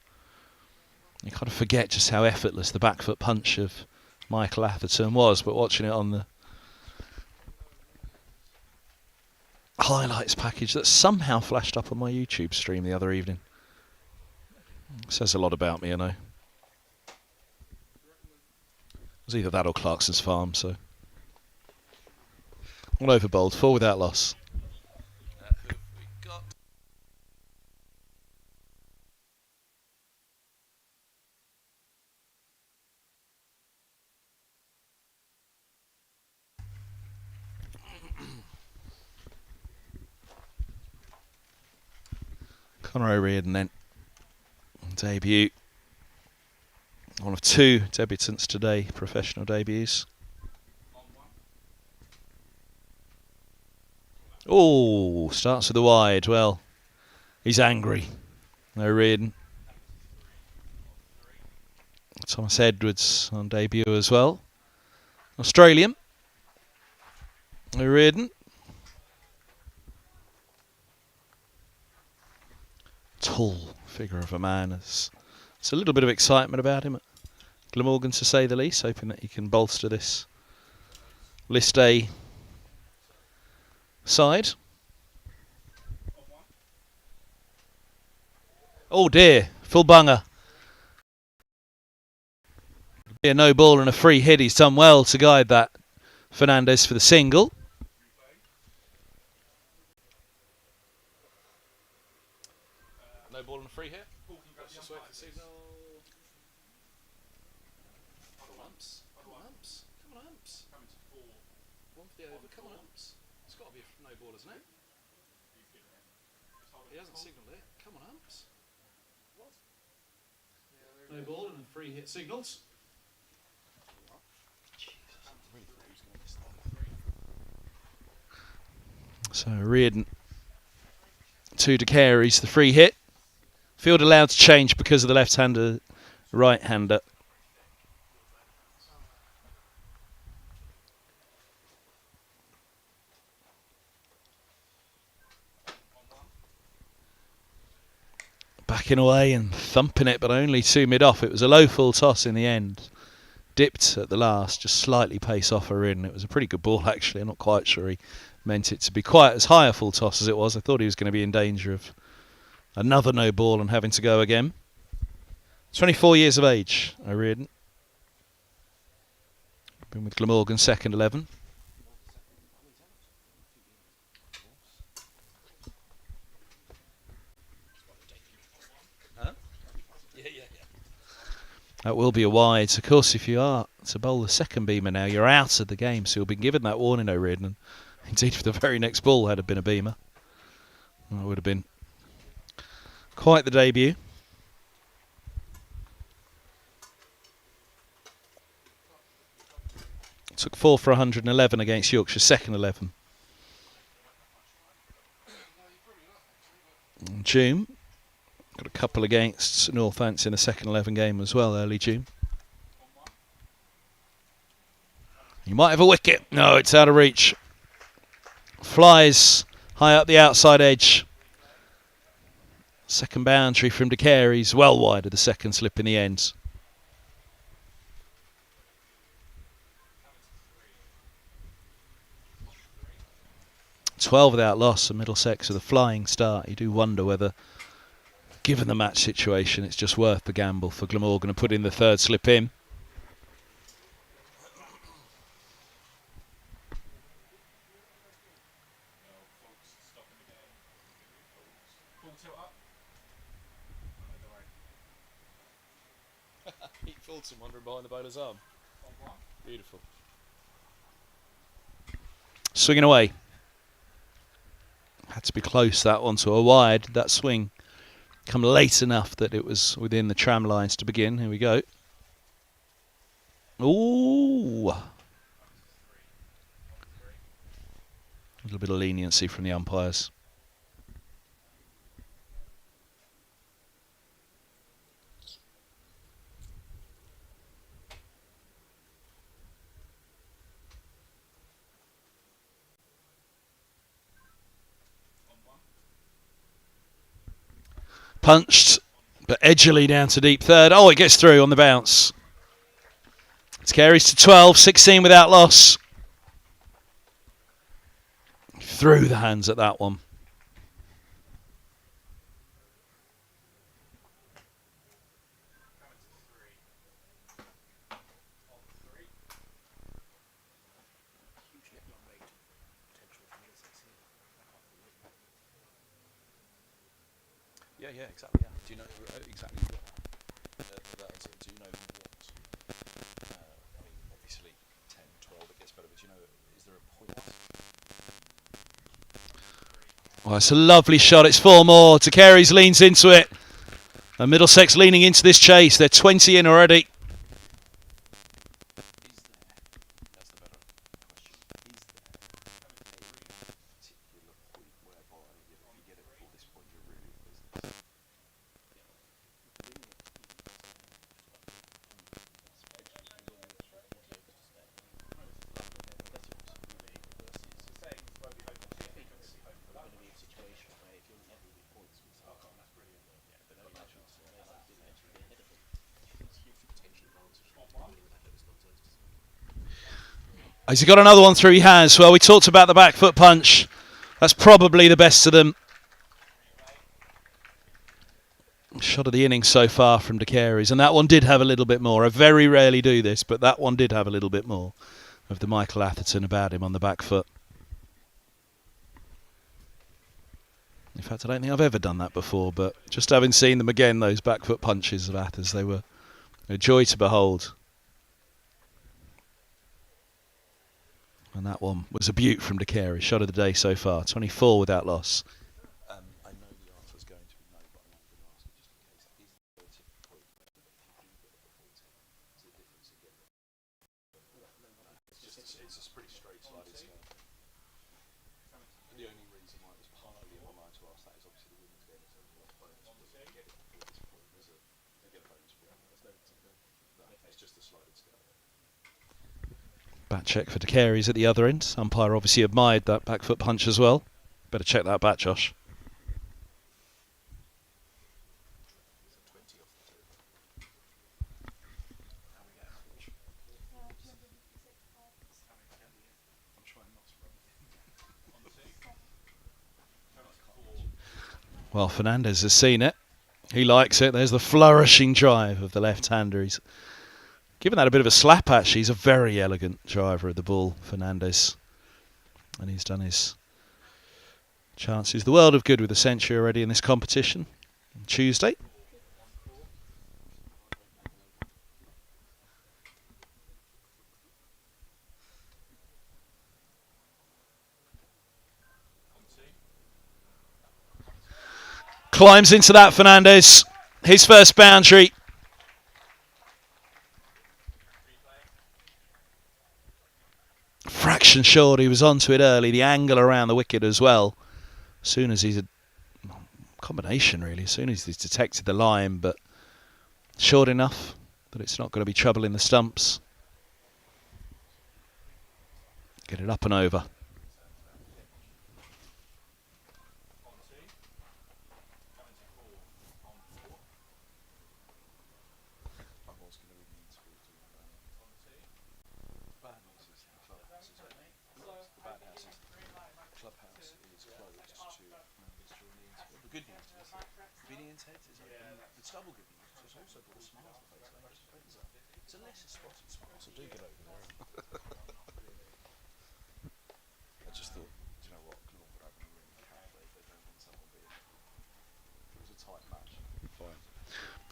You kind of forget just how effortless the back foot punch of Michael Atherton was, but watching it on the highlights package that somehow flashed up on my YouTube stream the other evening. Says a lot about me, you know. It was either that or Clarkson's Farm, so. All over bowled, 4 without loss. Who have we got? Conor O'Riordan then. Debut. One of 2 debutants today, professional debuts. Oh, starts with the wide. Well, He's angry. No Reardon. Thomas Edwards on debut as well. Australian. No Reardon. Tall figure of a man. There's a little bit of excitement about him at Glamorgan, to say the least, hoping that he can bolster this List A side. Oh dear, full bunger. A no ball and a free hit. He's done well to guide that Fernandez for the single. No ball and a free hit. Just wait for the signal. Come on, Humps. Come on, Humps. Come on, Humps. One for the over. Come on, Humps. It's got to be a no ball, isn't it? He hasn't signalled it. Come on, Humps. No ball and a free hit signals. So Reardon to Carey's the free hit. Field allowed to change because of the left-hander, right-hander. Backing away and thumping it, but only 2 mid-off. It was a low full toss in the end. Dipped at the last, just slightly pace off her in. It was a pretty good ball, actually. I'm not quite sure he meant it to be quite as high a full toss as it was. I thought he was going to be in danger of another no ball and having to go again. 24 years of age, Reardon. Been with Glamorgan, second 11. That will be a wide. Of course, if you are to bowl the second beamer now, you're out of the game. So you'll be given that warning, Reardon. Indeed, for the very next ball had it been a beamer, that would have been quite the debut. Took 4 for 111 against Yorkshire, second 11. In June, got a couple against Northants in the second 11 game as well, early June. You might have a wicket. No, it's out of reach. Flies high up the outside edge. Second boundary from De Carey's, well wide of the second slip in the end. "12 without loss, and Middlesex with a flying start." You do wonder whether, given the match situation, it's just worth the gamble for Glamorgan to put in the third slip in. Pete Fulton wandering behind the bowler's arm. Beautiful. Swinging away. Had to be close, that one, to a wide. That swing come late enough that it was within the tram lines to begin. Here we go. Ooh. A little bit of leniency from the umpires. Punched, but edgily down to deep third. Oh, it gets through on the bounce. It carries to 12, 16 without loss. Through the hands at that one. Yeah, exactly. Yeah. Do you know exactly what that is? Do you know what? I mean, obviously 10, 12 it gets better, but do you know, is there a point? Well, it's a lovely shot. It's 4 more. De Carey's leans into it. And Middlesex leaning into this chase. They're 20 in already. Has he got another one through? He has. Well, we talked about the back foot punch. That's probably the best of them. Shot of the innings so far from De Carey's, and that one did have a little bit more. I very rarely do this, but that one did have a little bit more of the Michael Atherton about him on the back foot. In fact, I don't think I've ever done that before, but just having seen them again, those back foot punches of Athers, they were a joy to behold. And that one was a beaut from De Carey. Shot of the day so far, 24 without loss. I know the answer is going to be no, but I'm not going to ask it just in case. Is the relative point that if you do get the full 10, is the difference in getting it? It's a pretty straight sliding scale. The only reason why it was partly on my mind to ask that is obviously the women's game is a bonus, but to get it before this point, they get a bonus for it. It's just a sliding scale. Bat check for De Carey's at the other end. Umpire obviously admired that back foot punch as well. Better check that bat, Josh. Well, Fernandez has seen it. He likes it. There's the flourishing drive of the left-hander. He's given that a bit of a slap, actually. He's a very elegant driver of the ball, Fernandez. And he's done his chances the world of good with a century already in this competition. On Tuesday. Climbs into that, Fernandez. His first boundary. Fraction short. He was onto it early. The angle around the wicket as well. As soon as he's a combination, really. As soon as he's detected the line, but short enough that it's not going to be trouble in the stumps. Get it up and over.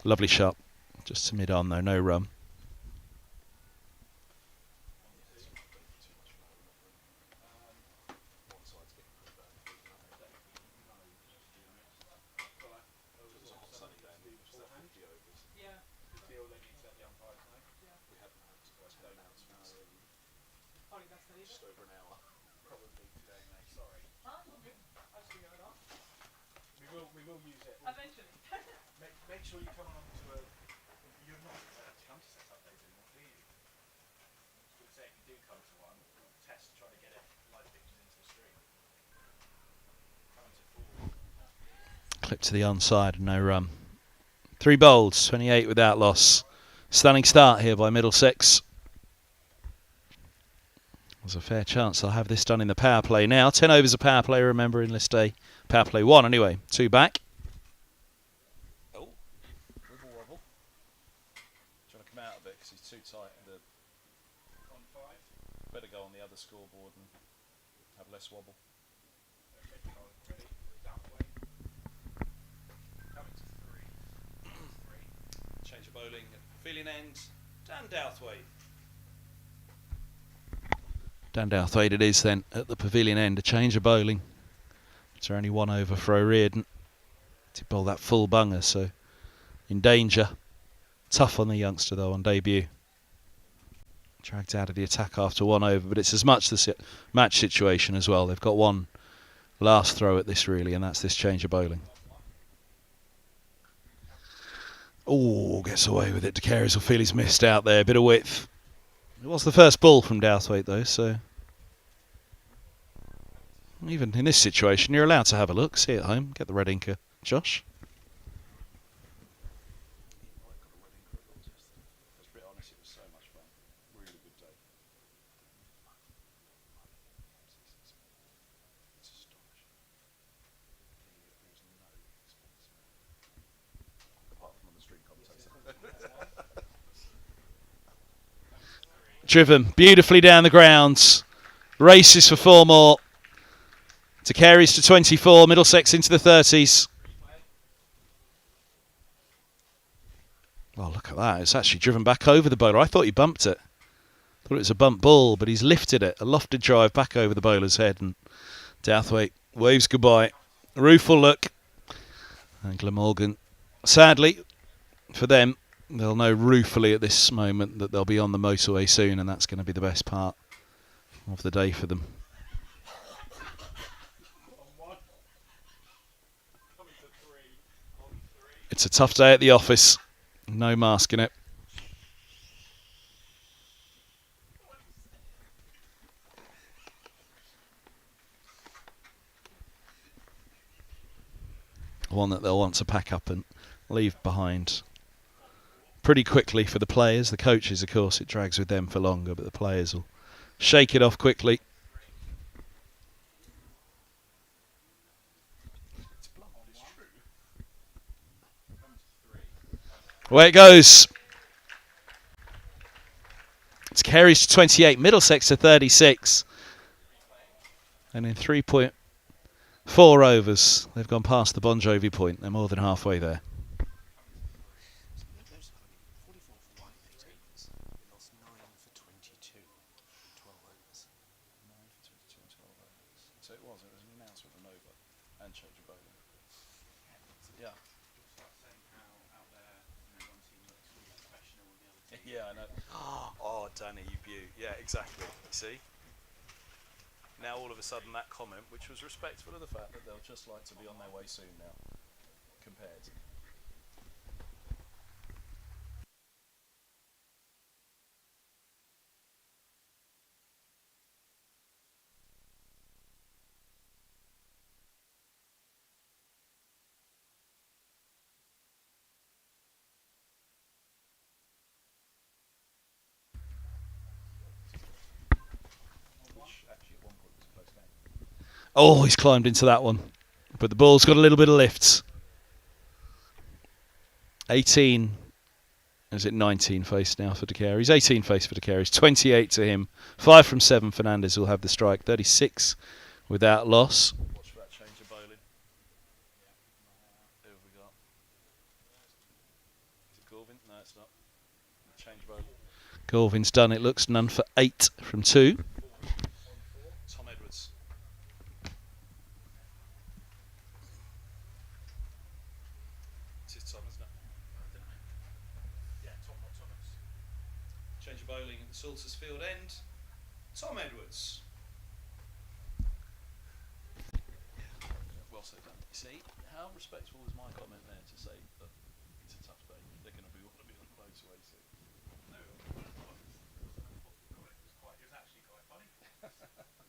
Lovely shot. Just to mid-on though, no run. Clip to the onside, no run. 3 bowls, 28 without loss. Stunning start here by Middlesex. There's a fair chance I'll have this done in the power play now. 10 overs of power play, remember, in list day. Power play 1 anyway, 2 back. Oh, wibble wobble. Trying to come out of it because he's too tight. Better go on the other scoreboard and have less wobble. Change of bowling at Pavilion End. Dan Douthwaite. Dan Douthwaite it is then at the Pavilion End. A change of bowling. It's only 1 over for O'Riordan to bowl that full bunger, so in danger. Tough on the youngster though on debut. Dragged out of the attack after 1 over, but it's as much the match situation as well. They've got one last throw at this really, and that's this change of bowling. Oh, gets away with it. De Carey's will feel he's missed out there. A bit of width. It was the first ball from Douthwaite though, so even in this situation, you're allowed to have a look. See it at home. Get the red inker, Josh. Driven beautifully down the grounds. Races for 4 more. To carries to 24. Middlesex into the 30s. Oh, look at that. It's actually driven back over the bowler. I thought he bumped it. Thought it was a bump ball, but he's lifted it. A lofted drive back over the bowler's head. And Douthwaite waves goodbye. Rueful look. And Glamorgan, sadly for them, they'll know ruefully at this moment that they'll be on the motorway soon, and that's going to be the best part of the day for them. It's a tough day at the office. No masking it. One that they'll want to pack up and leave behind pretty quickly for the players. The coaches, of course, it drags with them for longer, but the players will shake it off quickly. Away it goes. It's carries to 28, Middlesex to 36. And in 3.4 overs, they've gone past the Bon Jovi point. They're more than halfway there. So it was an announcement of Nova and change of bowling. Yeah. Yeah, I know. Oh, Danny, you beaut. Yeah, exactly. See? Now all of a sudden that comment, which was respectful of the fact that they'll just like to be on their way soon now, compared. Oh, he's climbed into that one. But the ball's got a little bit of lift. 18. Is it 19 face now for De Carey's? 18 face for De Carey's. 28 to him. 5 from 7. Fernandez will have the strike. 36 without loss. Watch for that change of bowling. Who have we got? Is it Gorvin? No, it's not. Change of bowling. Gorvin's done. It looks none for 8 from 2. Tom Edwards. It's Tom, isn't it? Yeah, Tom, not Thomas. Change of bowling at the Salters Field end. Tom Edwards. Well said, Dan. See, how respectful was my comment there to say that it's a tough day? They're going to want to be on the motorway soon. No, it was actually quite funny. I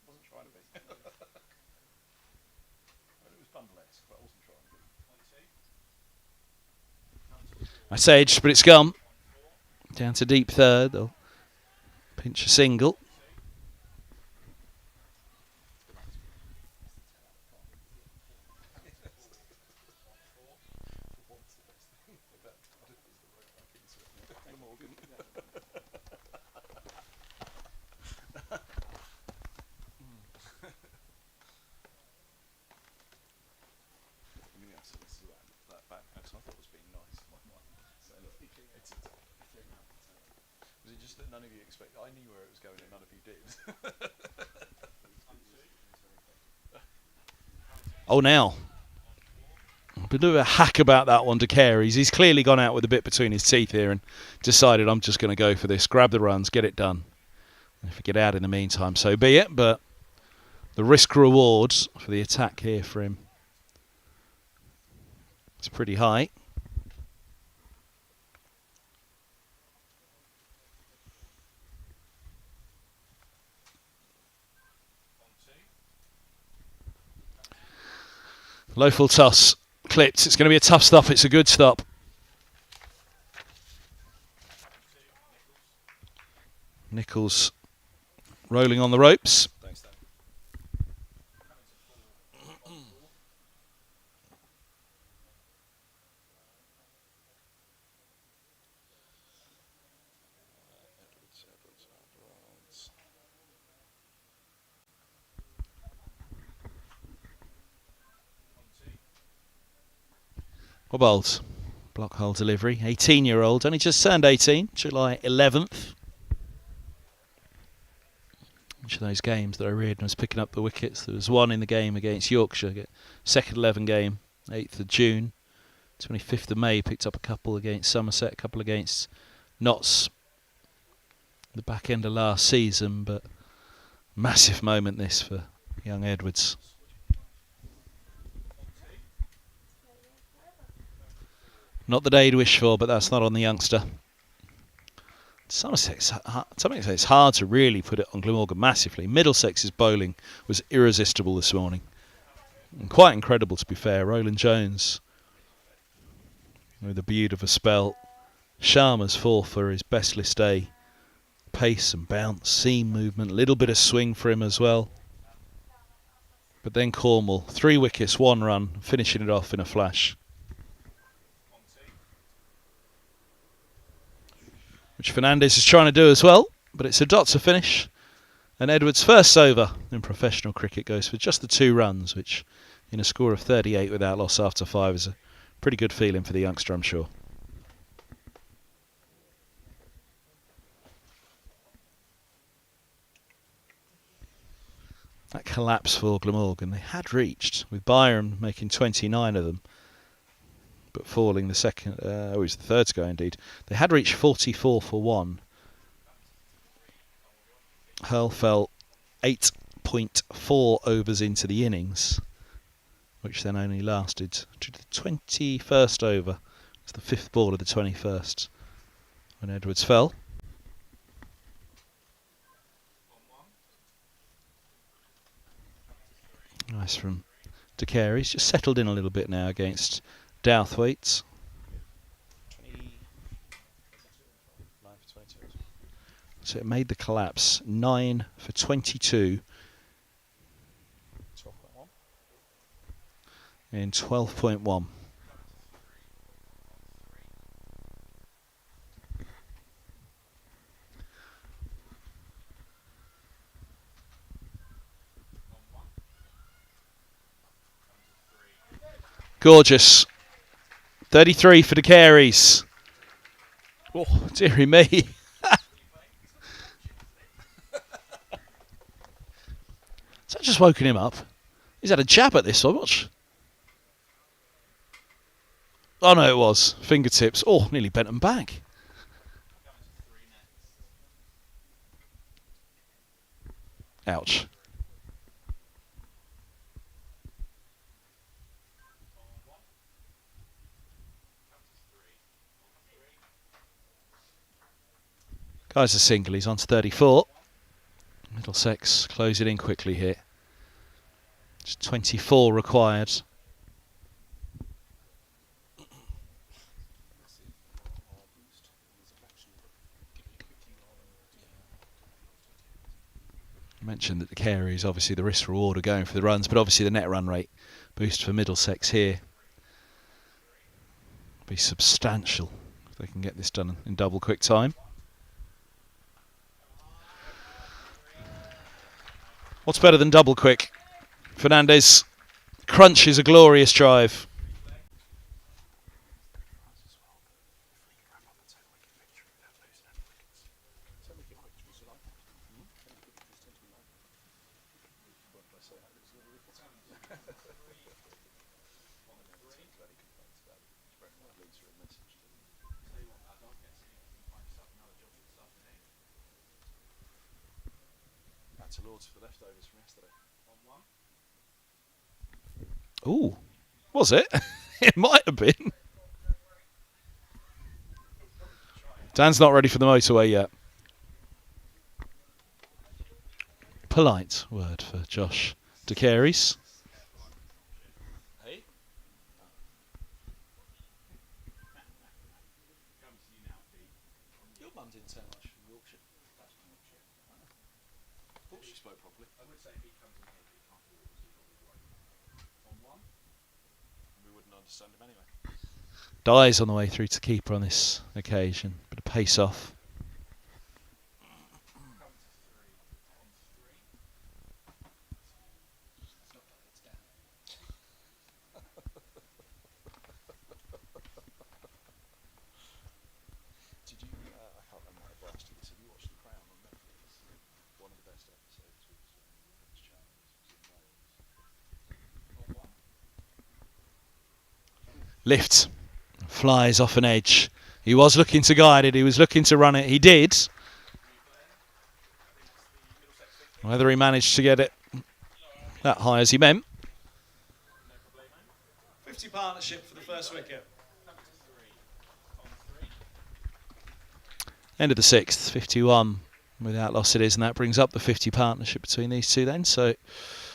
wasn't trying to be. Well, it was bundlesque, but I wasn't trying to be. That's edged, but it's gone. Down to deep third. They'll pinch a single. Was it just that none of you expect? I knew where it was going and none of you did. Oh, now. A bit of a hack about that one to Carey's. He's clearly gone out with a bit between his teeth here and decided, I'm just going to go for this. Grab the runs, get it done. And if we get out in the meantime, so be it. But the risk reward for the attack here for him is pretty high. Low full toss, clipped. It's going to be a tough stop. It's a good stop. Nichols rolling on the ropes. Thanks, Dan. Wobbold. Block hole delivery. 18-year-old. Only just turned 18. July 11th. Each of those games that I read was picking up the wickets. There was one in the game against Yorkshire. Second 11 game. 8th of June. 25th of May. Picked up a couple against Somerset. A couple against Notts. The back end of last season. But massive moment this for young Edwards. Not the day you'd wish for, but that's not on the youngster. Somerset, it's hard to really put it on Glamorgan massively. Middlesex's bowling was irresistible this morning. And quite incredible, to be fair. Roland Jones with a beautiful spell. Sharma's 4 for his best list day. Pace and bounce, seam movement, a little bit of swing for him as well. But then Cornwall, 3 wickets, 1 run, finishing it off in a flash. Which Fernandez is trying to do as well, but it's a dot to finish. And Edwards' first over in professional cricket goes for just the 2 runs, which in a score of 38 without loss after 5 is a pretty good feeling for the youngster, I'm sure. That collapse for Glamorgan, they had reached, with Byram making 29 of them, but falling the second, it was the third to go indeed. They had reached 44 for 1. Hurl fell 8.4 overs into the innings, which then only lasted to the 21st over. It's the 5th ball of the 21st when Edwards fell. Nice from De Carey. He's just settled in a little bit now against Douthwaite. 9 for 22. So it made the collapse 9 for 22 12.1. in 12.1. Gorgeous. 33 for De Careys. Oh, dearie me. Has that just woken him up? He's had a jab at this, watch. Oh no, it was. Fingertips. Oh, nearly bent him back. Ouch. Guy's a single, he's on to 34. Middlesex close it in quickly here. Just 24 required. I mentioned that the Carey is obviously the risk reward of going for the runs, but obviously the net run rate boost for Middlesex here will be substantial if they can get this done in double quick time. What's better than double quick? Fernandez crunches a glorious drive. To Lords for the leftovers from yesterday. Ooh, was it? It might have been. Dan's not ready for the motorway yet. Polite word for Josh De Careys. Hey? Your mum didn't say much from Yorkshire. I thought she spoke properly. I would say if he comes in here, he can't walk, so he's probably right. On 1. We wouldn't understand him anyway. Dies on the way through to keeper on this occasion. Bit of pace off. Lift. Flies off an edge. He was looking to guide it. He was looking to run it. He did. Whether he managed to get it that high as he meant. 50 partnership for the first wicket. End of the 6th, 51 without loss it is, and that brings up the 50 partnership between these two then. So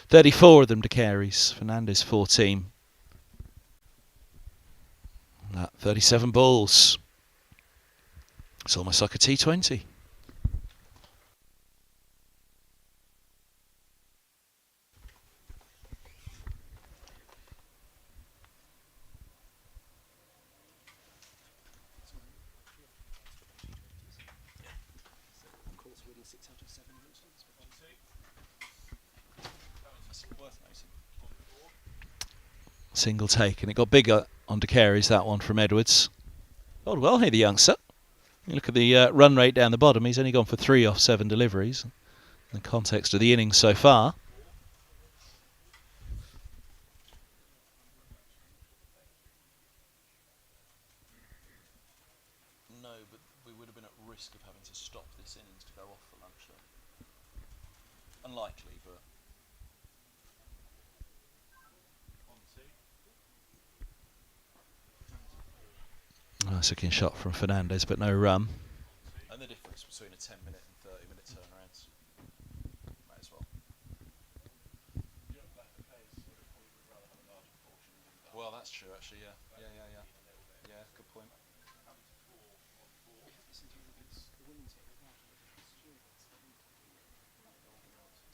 34 of them to carries. Fernandez 14. That 37 balls. It's almost like a T20. Single take, and it got bigger on De Carey's, that one from Edwards. Bowled well here, the youngster. You look at the run rate down the bottom, he's only gone for 3 off 7 deliveries in the context of the innings so far. No, but we would have been at risk of having to stop this innings to go off for lunch. Unlikely, but... Nice looking shot from Fernandez, but no run. And the difference between a 10-minute and 30-minute turnarounds. Might as well. Well, that's true, actually, yeah. Yeah, good point.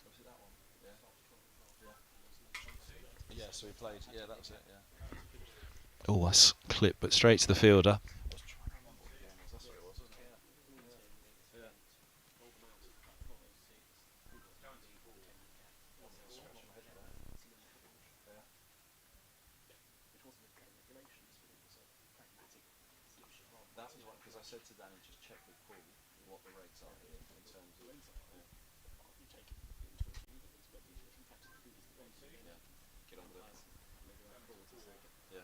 Was it that one? Yeah, so he played, yeah, that was it, yeah. Oh, that's clip, but straight to the fielder. That was one, because I said to Danny, just check with Paul what the regs are here in terms of... Get on with it. Yeah.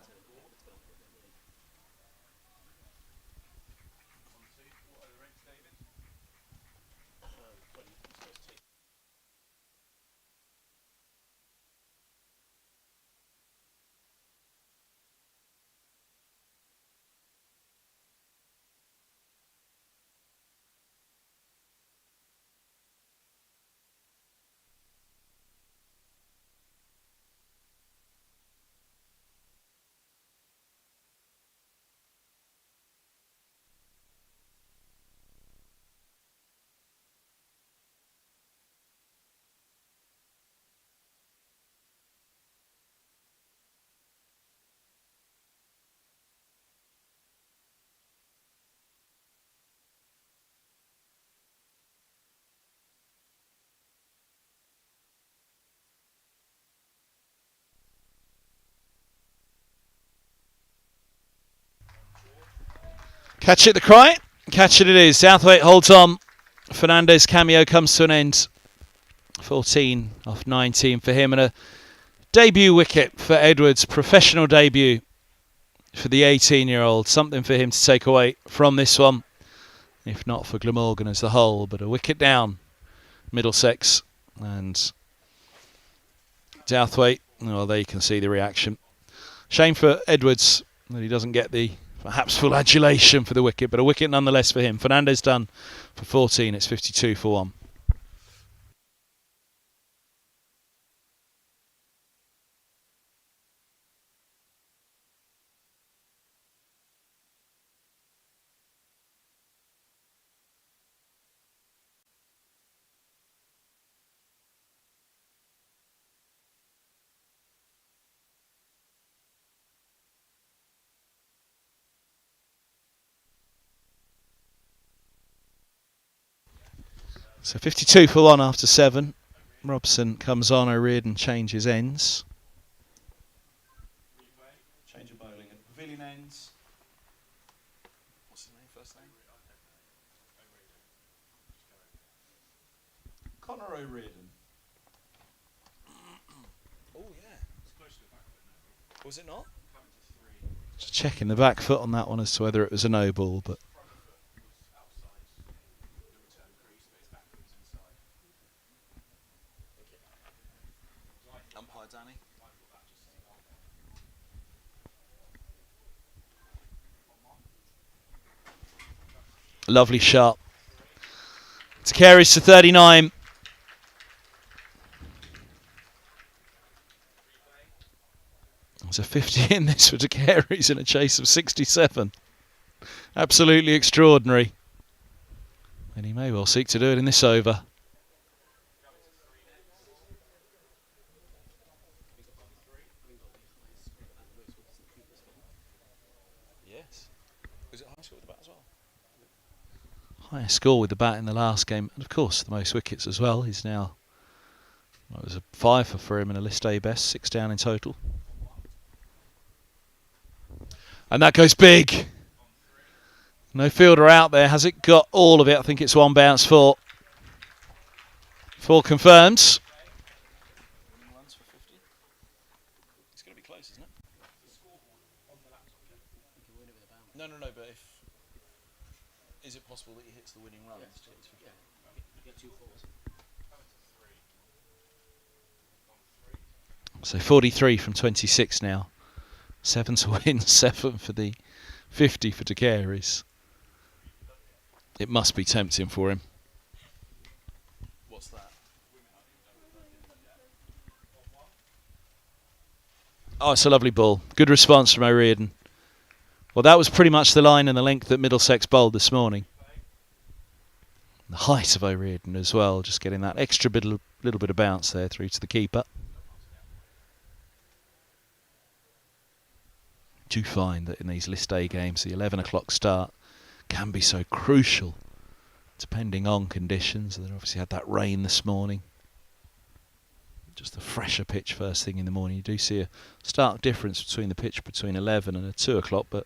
Catch it, the cry. Catch it is. Southwaite holds on. Fernandez cameo comes to an end. 14 off 19 for him, and a debut wicket for Edwards. Professional debut for the 18-year-old. Something for him to take away from this one, if not for Glamorgan as the whole. But a wicket down, Middlesex, and Southwaite. Well, there you can see the reaction. Shame for Edwards that he doesn't get the perhaps full adulation for the wicket, but a wicket nonetheless for him. Fernandez done for 14. It's 52 for 1. So 52 for 1 after 7. Robson comes on, O'Riordan changes ends. Change of bowling at Pavilion ends. What's his name, first name? Connor O'Riordan. Oh, yeah. Was it not? Just checking the back foot on that one as to whether it was a no ball, but Umpire Danny. lovely shot. To carries to 39. There's a 50 in this for De Carey's in a chase of 67. Absolutely extraordinary. And he may well seek to do it in this over. Yes. Was it high score with the bat as well? Highest score with the bat in the last game, and of course the most wickets as well. He's now, well, it was a 5 for him in a list A best, 6 down in total. And that goes big. No fielder out there. Has it got all of it? I think it's one bounce for. 4 confirmed. Runs for 50. It's going to be close, isn't it? No, but if... Is it possible that he hits the winning run? Yeah, get 2 fours. So 43 from 26 now. 7 to win, 7 for the 50 for De Carey's. It must be tempting for him. What's that? Oh, it's a lovely ball. Good response from O'Riordan. Well, that was pretty much the line and the length that Middlesex bowled this morning. The height of O'Riordan as well, just getting that extra little bit of bounce there through to the keeper. Do find that in these List A games, the 11 o'clock start can be so crucial, depending on conditions. They obviously had that rain this morning. Just a fresher pitch first thing in the morning. You do see a stark difference between the pitch between 11 and a 2 o'clock, but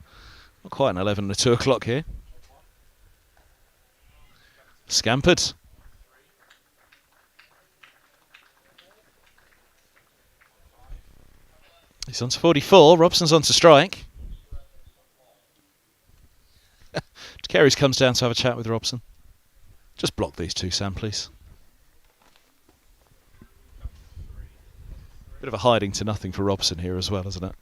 not quite an 11 and a 2 o'clock here. Scampered. He's on to 44. Robson's on to strike. Carey's comes down to have a chat with Robson. Just block these two, Sam, please. Bit of a hiding to nothing for Robson here as well, isn't it?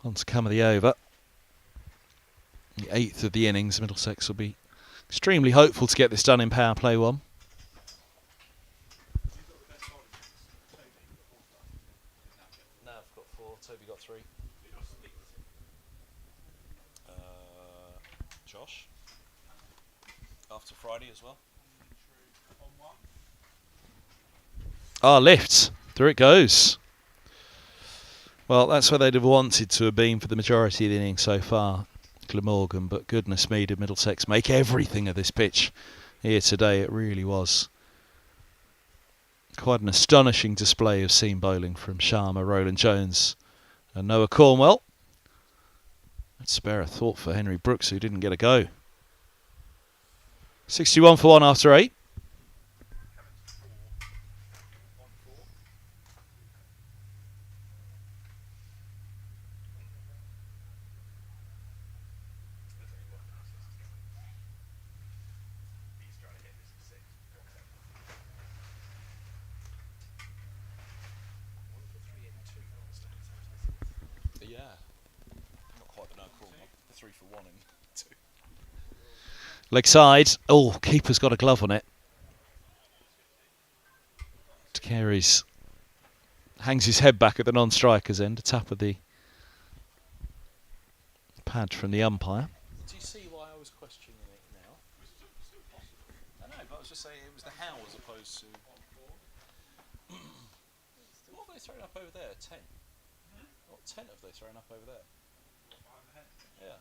On to come of the over. The 8th of the innings. Middlesex will be extremely hopeful to get this done in power play 1. Nav got 4, Toby got 3. Josh. After Friday as well. Ah, lifts. Through it goes. Well, that's where they'd have wanted to have been for the majority of the innings so far, Glamorgan, but goodness me, did Middlesex make everything of this pitch here today. It really was quite an astonishing display of seam bowling from Sharma, Roland Jones and Noah Cornwell. I'd spare a thought for Henry Brooks, who didn't get a go. 61 for 1 after 8. Leg side. Oh, keeper's got a glove on it. De Carey's hangs his head back at the non-striker's end. A tap of the pad from the umpire. Do you see why I was questioning it now? I know, but I was just saying it was the how as opposed to... What have they thrown up over there? 10? What 10 have they thrown up over there? Yeah.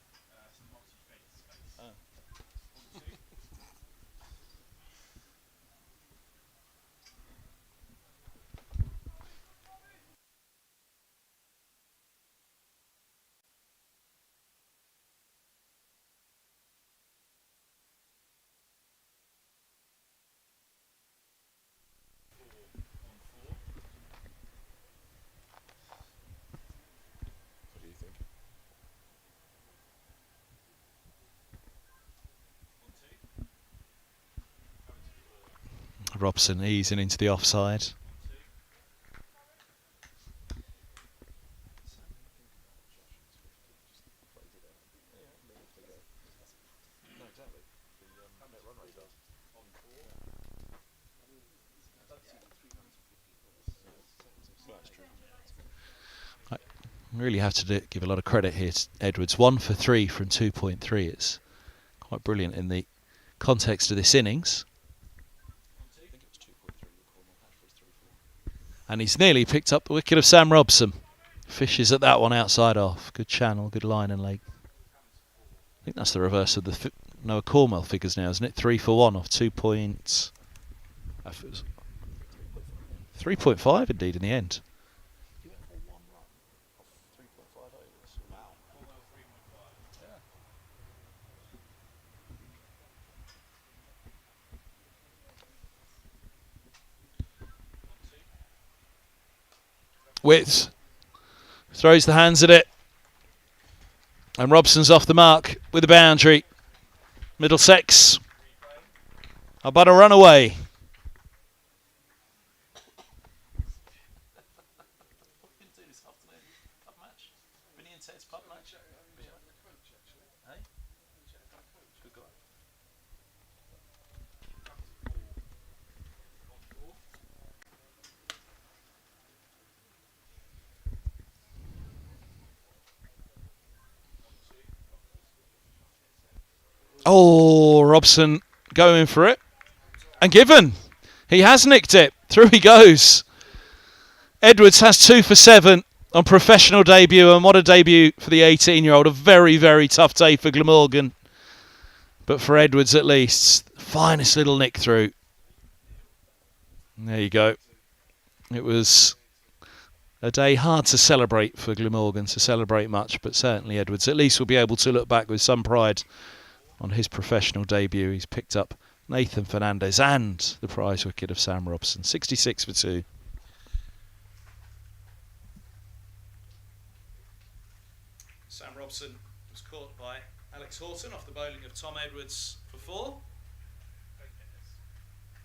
Robson easing into the offside. Really have to give a lot of credit here to Edwards. 1 for 3 from 2.3. It's quite brilliant in the context of this innings. And he's nearly picked up the wicket of Sam Robson. Fishes at that one outside off. Good channel, good line and leg. I think that's the reverse of the Noah Cornwell figures now, isn't it? 3 for 1 off 3.5 indeed in the end. Witts throws the hands at it, and Robson's off the mark with a boundary. Middlesex are but a run away. Oh, Robson going for it. And given. He has nicked it. Through he goes. Edwards has 2 for 7 on professional debut. And what a debut for the 18-year-old. A very, very tough day for Glamorgan. But for Edwards at least. Finest little nick through. There you go. It was a day hard to celebrate for Glamorgan, to celebrate much. But certainly Edwards at least will be able to look back with some pride on his professional debut. He's picked up Nathan Fernandez and the prize wicket of Sam Robson. 66 for 2. Sam Robson was caught by Alex Horton off the bowling of Tom Edwards for 4.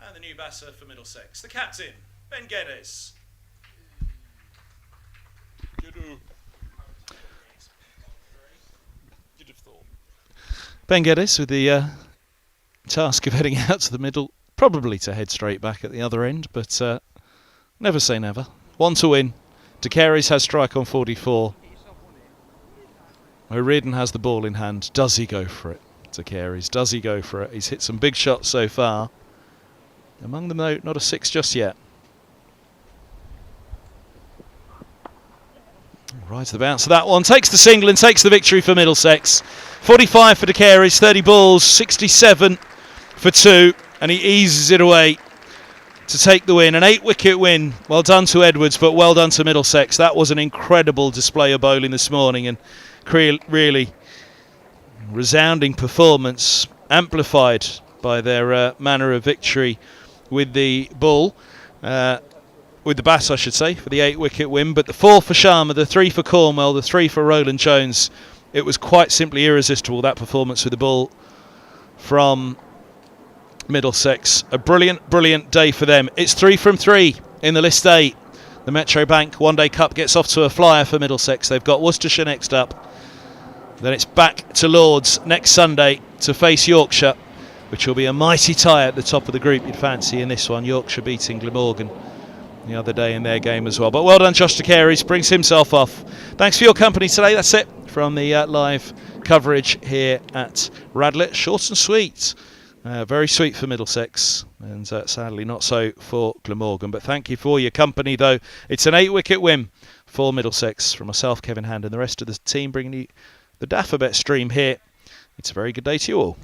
And the new batter for Middlesex, the captain, Ben Geddes. Ben Geddes with the task of heading out to the middle, probably to head straight back at the other end, but never say never. 1 to win. De Carey's has strike on 44. O'Riordan has the ball in hand. Does he go for it? De Carey's. Does he go for it? He's hit some big shots so far. Among them, though, not a 6 just yet. Right to the bounce of that one. Takes the single and takes the victory for Middlesex. 45 for De Carey's, 30 balls, 67 for 2. And he eases it away to take the win. An 8-wicket win. Well done to Edwards, but well done to Middlesex. That was an incredible display of bowling this morning. And really resounding performance, amplified by their manner of victory with the ball. With the bat, I should say, for the 8-wicket win. But the 4 for Sharma, the 3 for Cornwell, the 3 for Roland Jones. It was quite simply irresistible, that performance with the ball from Middlesex. A brilliant day for them. It's 3 from 3 in the List 8. The Metro Bank One Day Cup gets off to a flyer for Middlesex. They've got Worcestershire next up. Then it's back to Lords next Sunday to face Yorkshire, which will be a mighty tie at the top of the group, you'd fancy, in this one. Yorkshire beating Glamorgan the other day in their game as well. But well done, Josh De Carey, brings himself off. Thanks for your company today. That's it from the live coverage here at Radlett. Short and sweet. Very sweet for Middlesex, and sadly not so for Glamorgan. But thank you for your company, though. It's an 8-wicket win for Middlesex. From myself, Kevin Hand, and the rest of the team bringing you the Daffabet stream here. It's a very good day to you all.